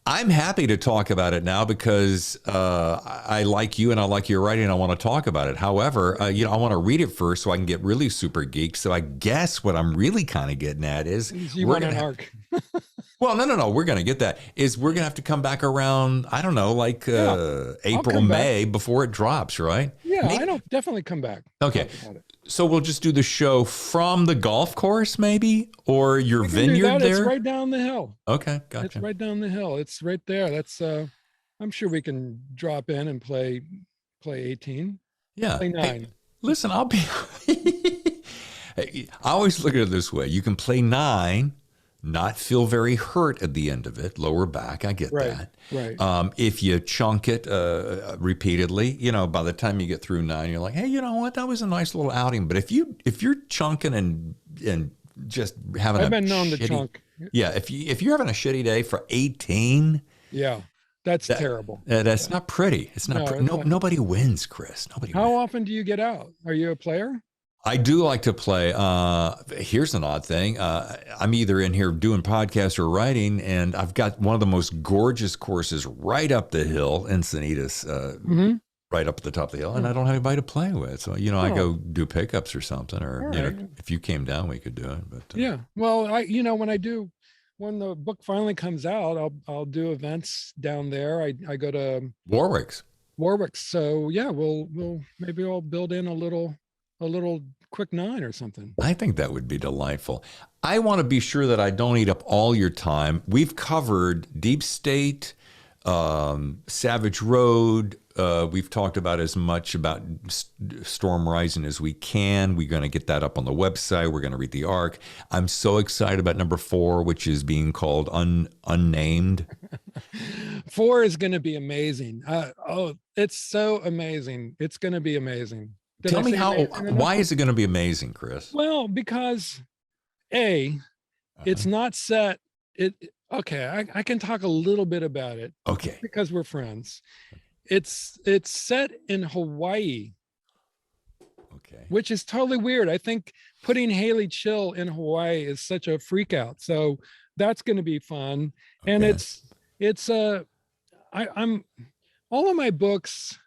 S1: I'm happy to talk about it now because I like you and I like your writing and I want to talk about it. However, I want to read it first so I can get really super geeked. So I guess what I'm really kind of getting at is
S2: you want an arc.
S1: Well, no. We're going to get that. We're going to have to come back around, I don't know, April, May before it drops, right?
S2: Yeah, I'll definitely come back.
S1: Okay. So we'll just do the show from the golf course, maybe, or your vineyard there?
S2: It's right down the hill.
S1: Okay, gotcha.
S2: It's right down the hill. It's right there. That's I'm sure we can drop in and play 18.
S1: Yeah.
S2: Play 9.
S1: Hey, listen, I'll be I always look at it this way. You can play 9, not feel very hurt at the end of it, lower back. I get that.
S2: Right.
S1: If you chunk it repeatedly, by the time you get through 9, you're like, hey, you know what? That was a nice little outing. But if you're chunking and just having
S2: I've been known to chunk.
S1: Yeah. If you're having a shitty day for 18.
S2: Yeah. That's terrible.
S1: That's not pretty. It's not. Nobody wins, Chris. Nobody.
S2: How
S1: wins.
S2: often do you get out? Are you a player?
S1: I do like to play. Here's an odd thing. I'm either in here doing podcasts or writing, and I've got one of the most gorgeous courses right up the hill, Encinitas, right up at the top of the hill, and I don't have anybody to play with. So, I go do pickups or something, or, if you came down, we could do it. But
S2: yeah. Well, when the book finally comes out, I'll do events down there. I go to
S1: Warwick's.
S2: So yeah, maybe I'll build in a little quick 9 or something.
S1: I think that would be delightful. I want to be sure that I don't eat up all your time. We've covered Deep State, Savage Road. We've talked about as much about Storm Rising as we can. We're going to get that up on the website. We're going to read the arc. I'm so excited about number 4, which is being called Unnamed.
S2: 4 is going to be amazing. It's so amazing. It's going to be amazing.
S1: Tell me why is it going to be amazing, Chris?
S2: Well, because it's not set. Okay, I can talk a little bit about it.
S1: Okay.
S2: Because we're friends. It's set in Hawaii.
S1: Okay.
S2: Which is totally weird. I think putting Haley Chill in Hawaii is such a freak out. So that's going to be fun. Okay. And I'm all of my books,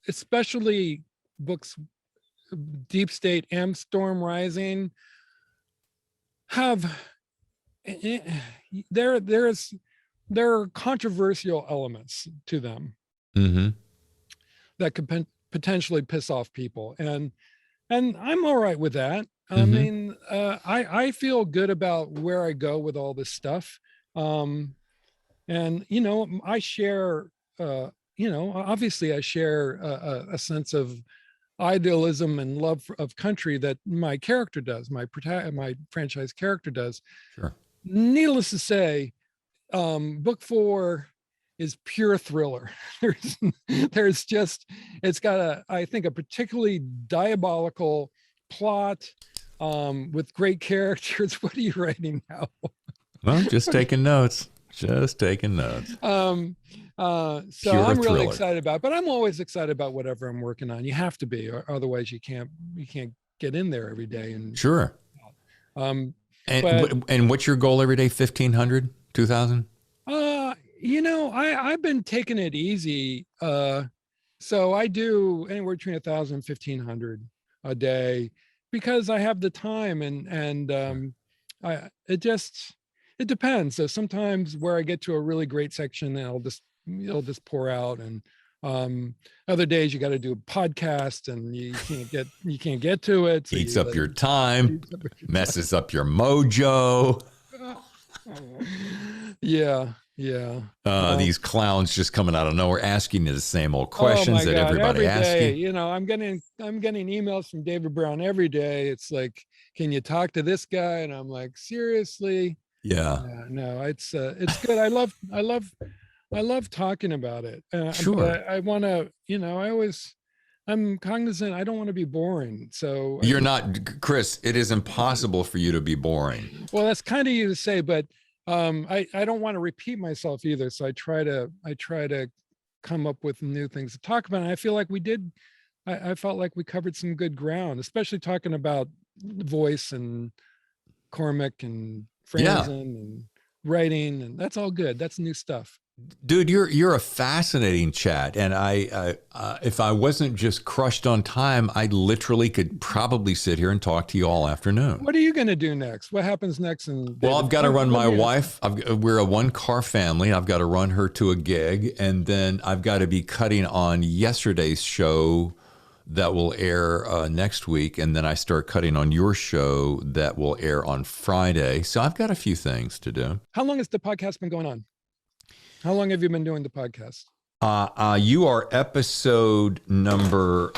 S2: especially books, Deep State and Storm Rising, there are controversial elements to them that could potentially piss off people, and I'm all right with that. I mean, I feel good about where I go with all this stuff, and I share. Obviously I share a sense of idealism and love of country that my character does, my franchise character does.
S1: Sure.
S2: Needless to say, book 4 is pure thriller. There's just, it's got I think a particularly diabolical plot with great characters. What are you writing now?
S1: Well, just taking notes. Just taking notes.
S2: So
S1: Pure
S2: I'm really
S1: thriller.
S2: excited about it, but I'm always excited about whatever I'm working on. You have to be, or otherwise you can't get in there every day. And
S1: Sure.
S2: um, but
S1: And what's your goal every day? 1,500, 2,000?
S2: I've been taking it easy. So I do anywhere between 1,000 and 1,500 a day because I have the time and it depends. So sometimes where I get to a really great section, it'll just pour out, and other days you got to do a podcast and you can't get to it. So
S1: Eats up your time, messes up your mojo.
S2: Yeah.
S1: These clowns just coming out of nowhere asking you the same old questions that everybody asks you.
S2: I'm getting emails from David Brown every day. It's like, can you talk to this guy? And I'm like, seriously?
S1: Yeah.
S2: No, it's good. I love talking about it.
S1: Sure.
S2: But I want to, I'm cognizant. I don't want to be boring. So
S1: You're not, Chris. It is impossible for you to be boring.
S2: Well, that's kind of you to say, but I don't want to repeat myself either. So I try to come up with new things to talk about. And I feel like I felt like we covered some good ground, especially talking about voice and Cormac and Franzen and writing, and that's all good. That's new stuff.
S1: Dude, you're a fascinating chat, and I if I wasn't just crushed on time, I literally could probably sit here and talk to you all afternoon.
S2: What are you going to do next? What happens next?
S1: Well, I've got to run my wife. We're a one-car family. I've got to run her to a gig, and then I've got to be cutting on yesterday's show that will air next week, and then I start cutting on your show that will air on Friday. So I've got a few things to do.
S2: How long has the podcast been going on? How long have you been doing the podcast?
S1: You are episode number,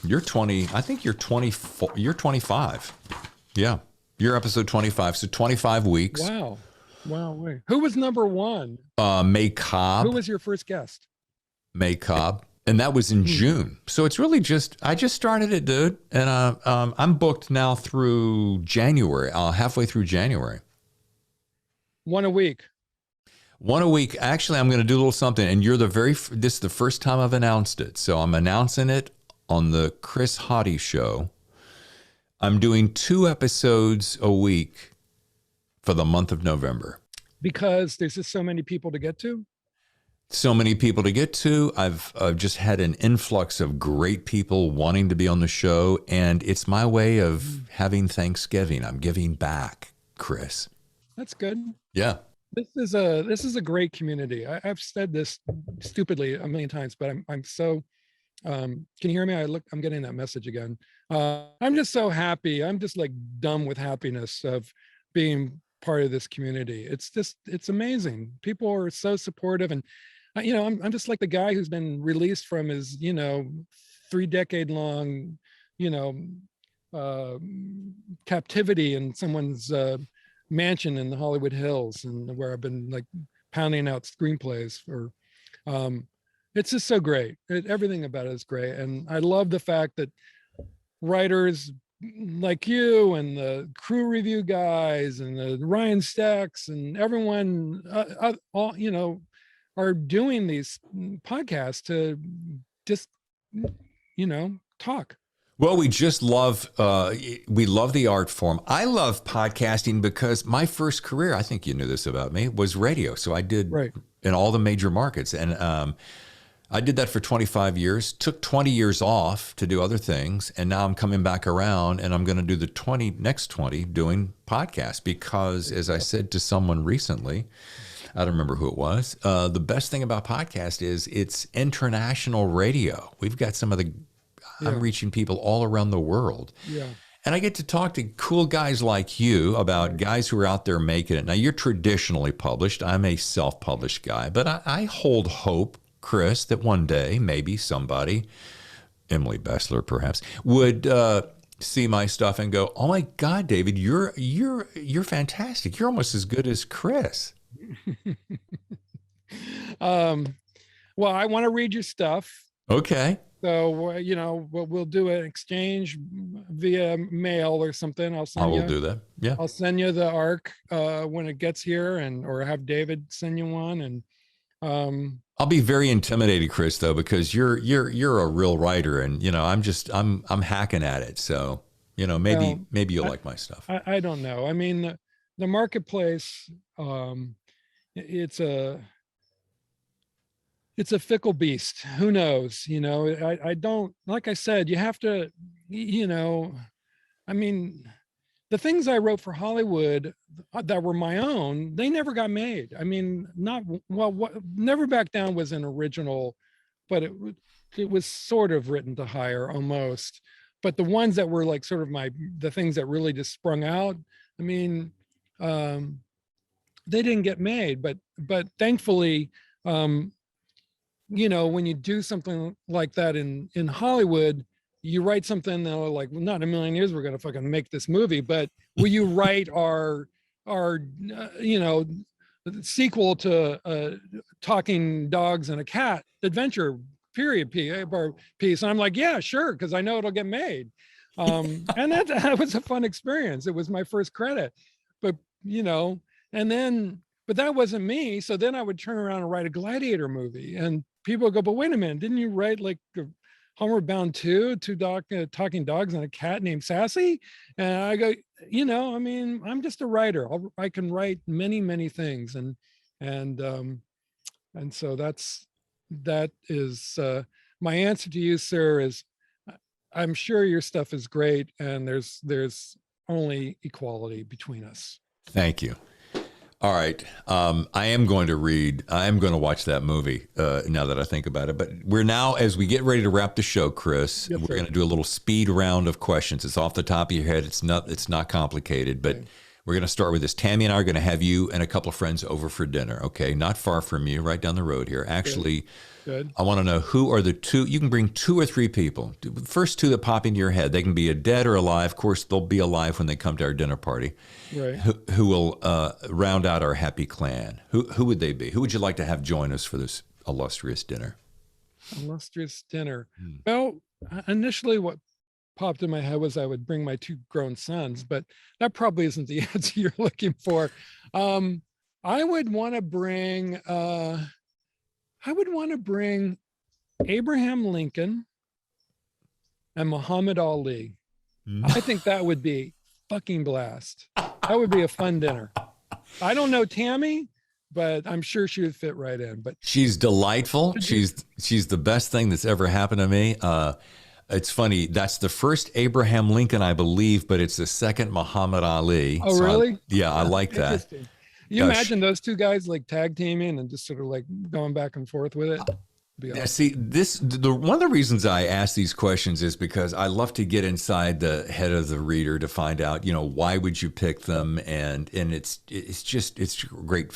S1: you're 20, I think you're 24, you're 25. Yeah. You're episode 25. So 25 weeks.
S2: Wow. Wait. Who was number one?
S1: May Cobb.
S2: Who was your first guest?
S1: May Cobb. And that was in June. So it's really I just started it, dude. And I'm booked now through January, halfway through January.
S2: One a week.
S1: One a week. Actually, I'm going to do a little something. And this is the first time I've announced it. So I'm announcing it on the Chris Hauty show. I'm doing 2 episodes a week for the month of November.
S2: Because there's just so many people to get to?
S1: So many people to get to. I've just had an influx of great people wanting to be on the show. And it's my way of having Thanksgiving. I'm giving back, Chris.
S2: That's good.
S1: Yeah.
S2: This is a great community. I've said this stupidly a million times, but I'm so can you hear me? I'm getting that message again. I'm just so happy. I'm just like dumb with happiness of being part of this community. It's amazing. People are so supportive, and I'm just like the guy who's been released from his 3-decade-long captivity in someone's mansion in the Hollywood Hills, and where I've been like pounding out screenplays for it's just so great. Everything about it is great. And I love the fact that writers like you and the crew review guys and the Ryan Stacks and everyone all are doing these podcasts to just talk.
S1: Well, we just love the art form. I love podcasting because my first career, I think you knew this about me, was radio. So I did in all the major markets. And I did that for 25 years, took 20 years off to do other things. And now I'm coming back around and I'm going to do the next 20 doing podcasts because, as I said to someone recently, I don't remember who it was, the best thing about podcast is it's international radio. We've got some of the... I'm reaching people all around the world. Yeah. And I get to talk to cool guys like you about guys who are out there making it. Now, you're traditionally published. I'm a self-published guy. But I hold hope, Chris, that one day maybe somebody, Emily Bessler perhaps, would see my stuff and go, "Oh my God, David, you're fantastic. You're almost as good as Chris."
S2: Well, I want to read your stuff.
S1: Okay.
S2: So, we'll do an exchange via mail or something.
S1: I will do that. Yeah.
S2: I'll send you the arc when it gets here, or have David send you one. And
S1: I'll be very intimidated, Chris, though, because you're a real writer, and I'm hacking at it. So maybe you'll like my stuff.
S2: I don't know. I mean, the marketplace, it's a fickle beast. Who knows? I don't, like I said, you have to, I mean, the things I wrote for Hollywood that were my own, they never got made. I mean, Never Back Down was an original, but it was sort of written to hire almost. But the ones that were like sort of the things that really just sprung out, I mean, they didn't get made. But thankfully, when you do something like that in Hollywood, you write something that like, not in a million years we're going to fucking make this movie, but will you write our sequel to Talking Dogs and a Cat adventure period piece? And I'm like, yeah, sure, because I know it'll get made. And that was a fun experience. It was my first credit, but but that wasn't me. So then I would turn around and write a Gladiator movie, and people would go, but wait a minute, didn't you write like Homeward Bound 2, talking dogs and a cat named Sassy? And I go, I mean, I'm just a writer. I can write many, many things. And so that is my answer to you, sir, is I'm sure your stuff is great. And there's only equality between us.
S1: Thank you. All right. I am going to watch that movie now that I think about it. But we're now, as we get ready to wrap the show, Chris, we're going to do a little speed round of questions. It's off the top of your head. It's not complicated, but we're going to start with this. Tammy and I are going to have you and a couple of friends over for dinner. Okay. Not far from you, right down the road here. Actually,
S2: Good.
S1: I want to know who are the two. You can bring 2 or 3 people. The first 2 that pop into your head. They can be a dead or alive. Of course, they'll be alive when they come to our dinner party.
S2: Right.
S1: Who will round out our happy clan? Who would they be? Who would you like to have join us for this illustrious dinner?
S2: Illustrious dinner. Well, initially what popped in my head was I would bring my 2 grown sons, but that probably isn't the answer you're looking for. I would want to bring Abraham Lincoln and Muhammad Ali. I think that would be fucking blast. That would be a fun dinner. I don't know Tammy, but I'm sure she would fit right in. But
S1: she's delightful. She's the best thing that's ever happened to me. It's funny. That's the first Abraham Lincoln, I believe, but it's the second Muhammad Ali.
S2: Oh, really?
S1: I like that.
S2: You imagine those 2 guys like tag teaming and just sort of like going back and forth with it?
S1: Yeah, see, one of the reasons I ask these questions is because I love to get inside the head of the reader to find out, why would you pick them, and it's great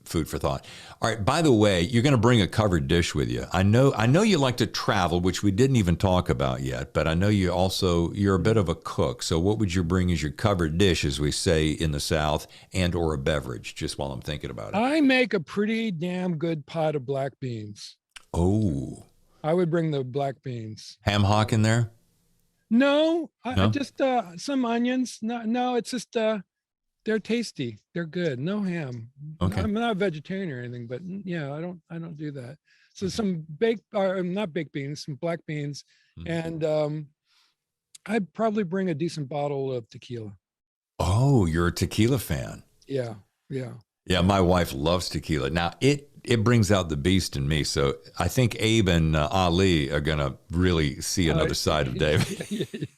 S1: food for thought. All right. By the way, you're going to bring a covered dish with you. I know you like to travel, which we didn't even talk about yet, but I know you're a bit of a cook. So what would you bring as your covered dish, as we say in the South, and or a beverage? Just while I'm thinking about it.
S2: I make a pretty damn good pot of black beans.
S1: Oh,
S2: I would bring the black beans.
S1: Ham hock in there?
S2: No, I just some onions. No, it's just they're tasty. They're good. No ham.
S1: Okay.
S2: I'm not a vegetarian or anything, but yeah, I don't do that. So some not baked beans, some black beans, and I'd probably bring a decent bottle of tequila.
S1: Oh, you're a tequila fan.
S2: Yeah.
S1: Yeah, my wife loves tequila. Now, it brings out the beast in me. So I think Abe and Ali are going to really see another side of David.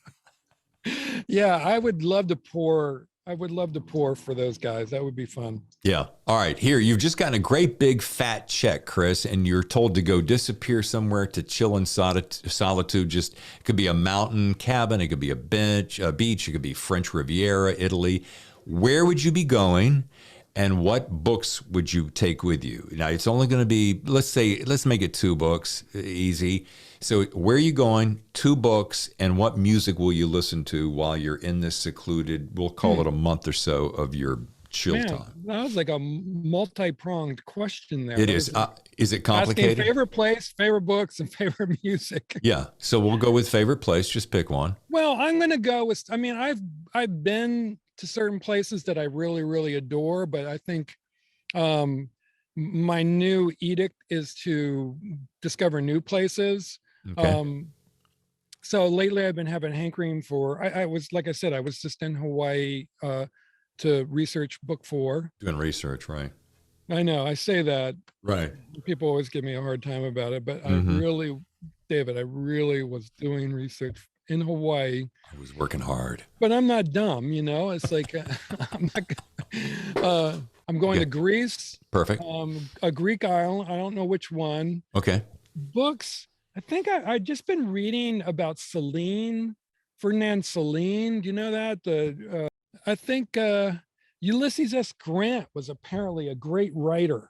S2: Yeah, I would love to pour for those guys. That would be fun.
S1: Yeah. All right. Here, you've just gotten a great big fat check, Chris, and you're told to go disappear somewhere to chill in solitude. Just, it could be a mountain cabin. It could be a beach. It could be French Riviera, Italy. Where would you be going? And what books would you take with you? Now, it's only going to be, let's make it 2 books, easy. So where are you going? 2 books, and what music will you listen to while you're in this secluded, we'll call it a month or so of your chill
S2: Man,
S1: time.
S2: that was like a multi-pronged question there.
S1: It
S2: That
S1: is.
S2: was like
S1: Is it
S2: asking
S1: complicated?
S2: favorite place, favorite books, and favorite music.
S1: Yeah. So we'll go with favorite place. Just pick one.
S2: Well, I'm gonna go with. I mean, I've been to certain places that I really really adore, but I think um, my new edict is to discover new places.
S1: Okay.
S2: Um, so lately, I've been having hankering for. I was like I said, I was just in Hawaii to research book 4.
S1: Doing research, right?
S2: I know I say that
S1: Right.
S2: people always give me a hard time about it, but I
S1: Mm-hmm.
S2: really, David, I really was doing research in Hawaii.
S1: I was working hard.
S2: But I'm not dumb, you know. It's like I'm not. I'm going
S1: Okay.
S2: to Greece,
S1: Perfect.
S2: a Greek island. I don't know which one.
S1: Okay.
S2: Books. I think I just been reading about Celine, Ferdinand Celine. Do you know that? I think Ulysses S. Grant was apparently a great writer.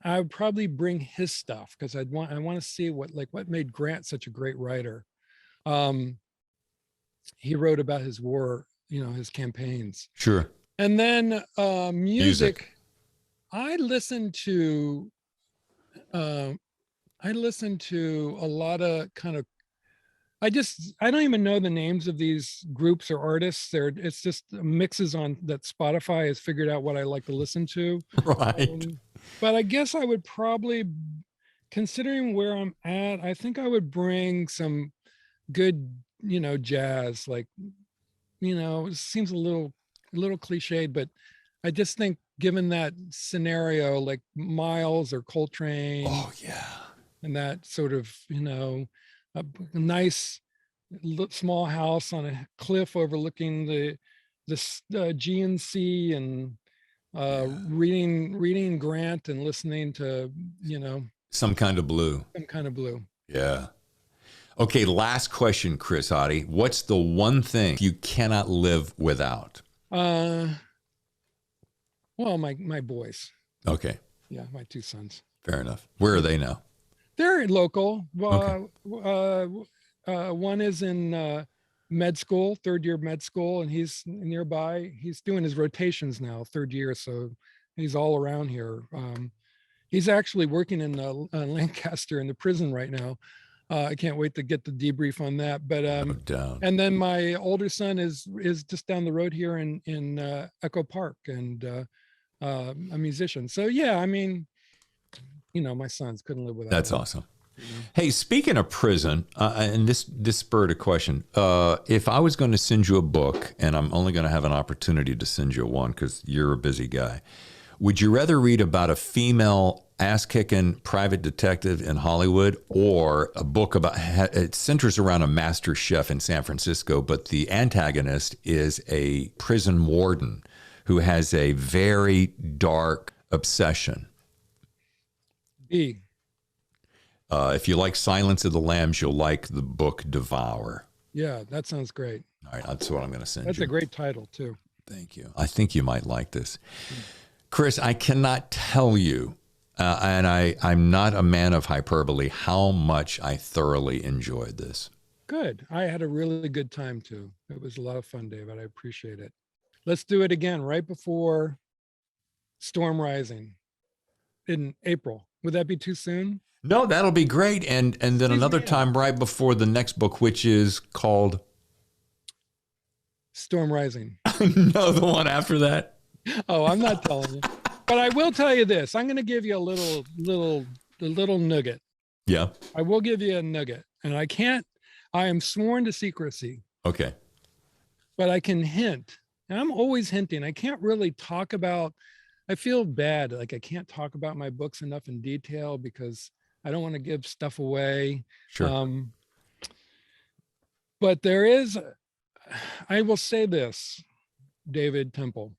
S2: I would probably bring his stuff because I want to see what made Grant such a great writer. Um, he wrote about his war, you know, his campaigns.
S1: Sure.
S2: And then
S1: Music.
S2: I listened to uh, I listened to a lot of kind of I don't even know the names of these groups or artists. It's just mixes on that Spotify has figured out what I like to listen to.
S1: Right.
S2: But I guess I would probably, considering where I'm at, I think I would bring some good, you know, jazz. Like, you know, it seems a little cliched, but I just think given that scenario, like Miles or Coltrane
S1: Oh yeah.
S2: and that sort of, you know, a nice small house on a cliff overlooking the GNC and
S1: Yeah.
S2: reading Grant and listening to, you know,
S1: Some kind of blue.
S2: some kind of blue.
S1: Yeah. Okay, last question, Chris Hauty. What's the one thing you cannot live without?
S2: Well, my boys.
S1: Okay,
S2: Yeah, my 2 sons.
S1: fair enough. Where are they now?
S2: They're local.
S1: Okay.
S2: One is in med school, 3rd year med school, and he's nearby. He's doing his rotations now, 3rd year, so he's all around here. He's actually working in Lancaster in the prison right now. I can't wait to get the debrief on that. But
S1: No doubt.
S2: and then my older son is just down the road here in Echo Park and a musician. So yeah, I mean, you know, my sons couldn't live without
S1: That's
S2: him.
S1: awesome. Hey, speaking of prison, and this spurred a question. If I was going to send you a book, and I'm only going to have an opportunity to send you one because you're a busy guy, would you rather read about a female ass-kicking private detective in Hollywood, or a book about it centers around a master chef in San Francisco, but the antagonist is a prison warden who has a very dark obsession?
S2: B.
S1: If you like Silence of the Lambs, you'll like the book Devour.
S2: Yeah, that sounds great.
S1: All right, that's what I'm going to send
S2: That's
S1: you.
S2: a great title too.
S1: Thank you. I think you might like this. Chris, I cannot tell you, and I'm not a man of hyperbole, how much I thoroughly enjoyed this.
S2: Good. I had a really good time too. It was a lot of fun, David. I appreciate it. Let's do it again right before Storm Rising in April. Would that be too soon?
S1: No, that'll be great. And then another time right before the next book, which is called
S2: Storm Rising.
S1: No, the one after that.
S2: Oh, I'm not telling you. But I will tell you this. I'm going to give you a little nugget.
S1: Yeah.
S2: I will give you a nugget. And I am sworn to secrecy,
S1: Okay.
S2: but I can hint. And I'm always hinting. I can't really talk about, I feel bad. Like I can't talk about my books enough in detail because I don't want to give stuff away.
S1: Sure.
S2: But I will say this, David Temple.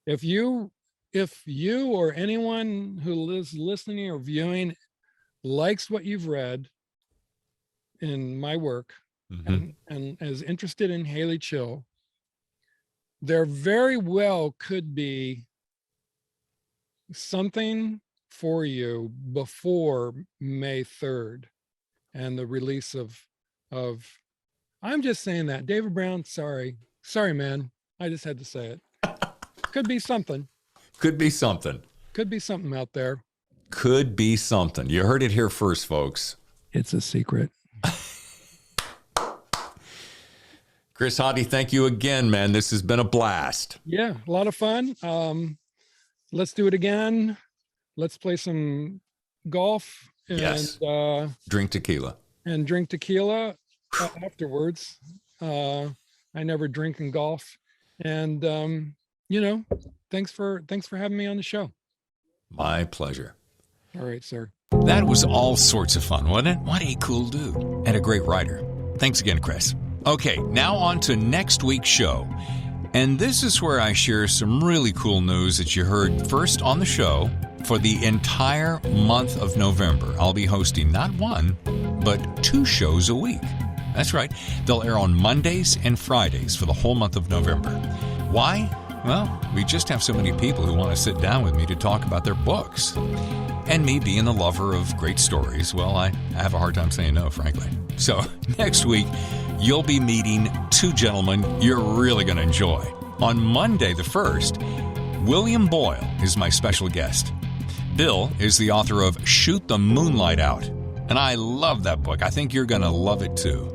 S2: If you or anyone who is listening or viewing likes what you've read in my work and is interested in Haley Chill, there very well could be something for you before May 3rd and the release of I'm just saying that. David Brown, sorry, man. I just had to say it. Could be something.
S1: Could be something.
S2: Could be something out there.
S1: Could be something. You heard it here first, folks.
S2: It's a secret.
S1: Chris Hauty, thank you again, man. This has been a blast.
S2: Yeah, a lot of fun. Let's do it again. Let's play some golf and
S1: Yes. Drink tequila.
S2: And drink tequila afterwards. I never drink and golf. And thanks for having me on the show.
S1: My pleasure.
S2: All right, sir.
S1: That was all sorts of fun, wasn't it? What a cool dude. And a great writer. Thanks again, Chris. Okay, now on to next week's show. And this is where I share some really cool news that you heard first on the show. For the entire month of November, I'll be hosting not one, but 2 shows a week. That's right. They'll air on Mondays and Fridays for the whole month of November. Why? Well, we just have so many people who want to sit down with me to talk about their books. And me being a lover of great stories, well, I have a hard time saying no, frankly. So next week, you'll be meeting 2 gentlemen you're really going to enjoy. On Monday the 1st, William Boyle is my special guest. Bill is the author of Shoot the Moonlight Out, and I love that book. I think you're going to love it too.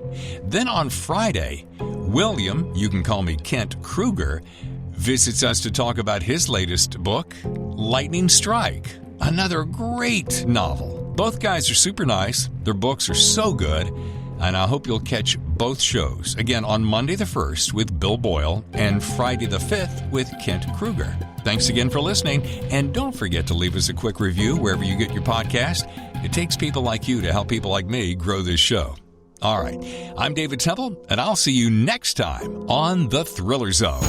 S1: Then on Friday, William, you can call me Kent Kruger, visits us to talk about his latest book, Lightning Strike, another great novel. Both guys are super nice. Their books are so good. And I hope you'll catch both shows. Again, on Monday the 1st with Bill Boyle and Friday the 5th with Kent Kruger. Thanks again for listening. And don't forget to leave us a quick review wherever you get your podcast. It takes people like you to help people like me grow this show. All right. I'm David Temple, and I'll see you next time on The Thriller Zone.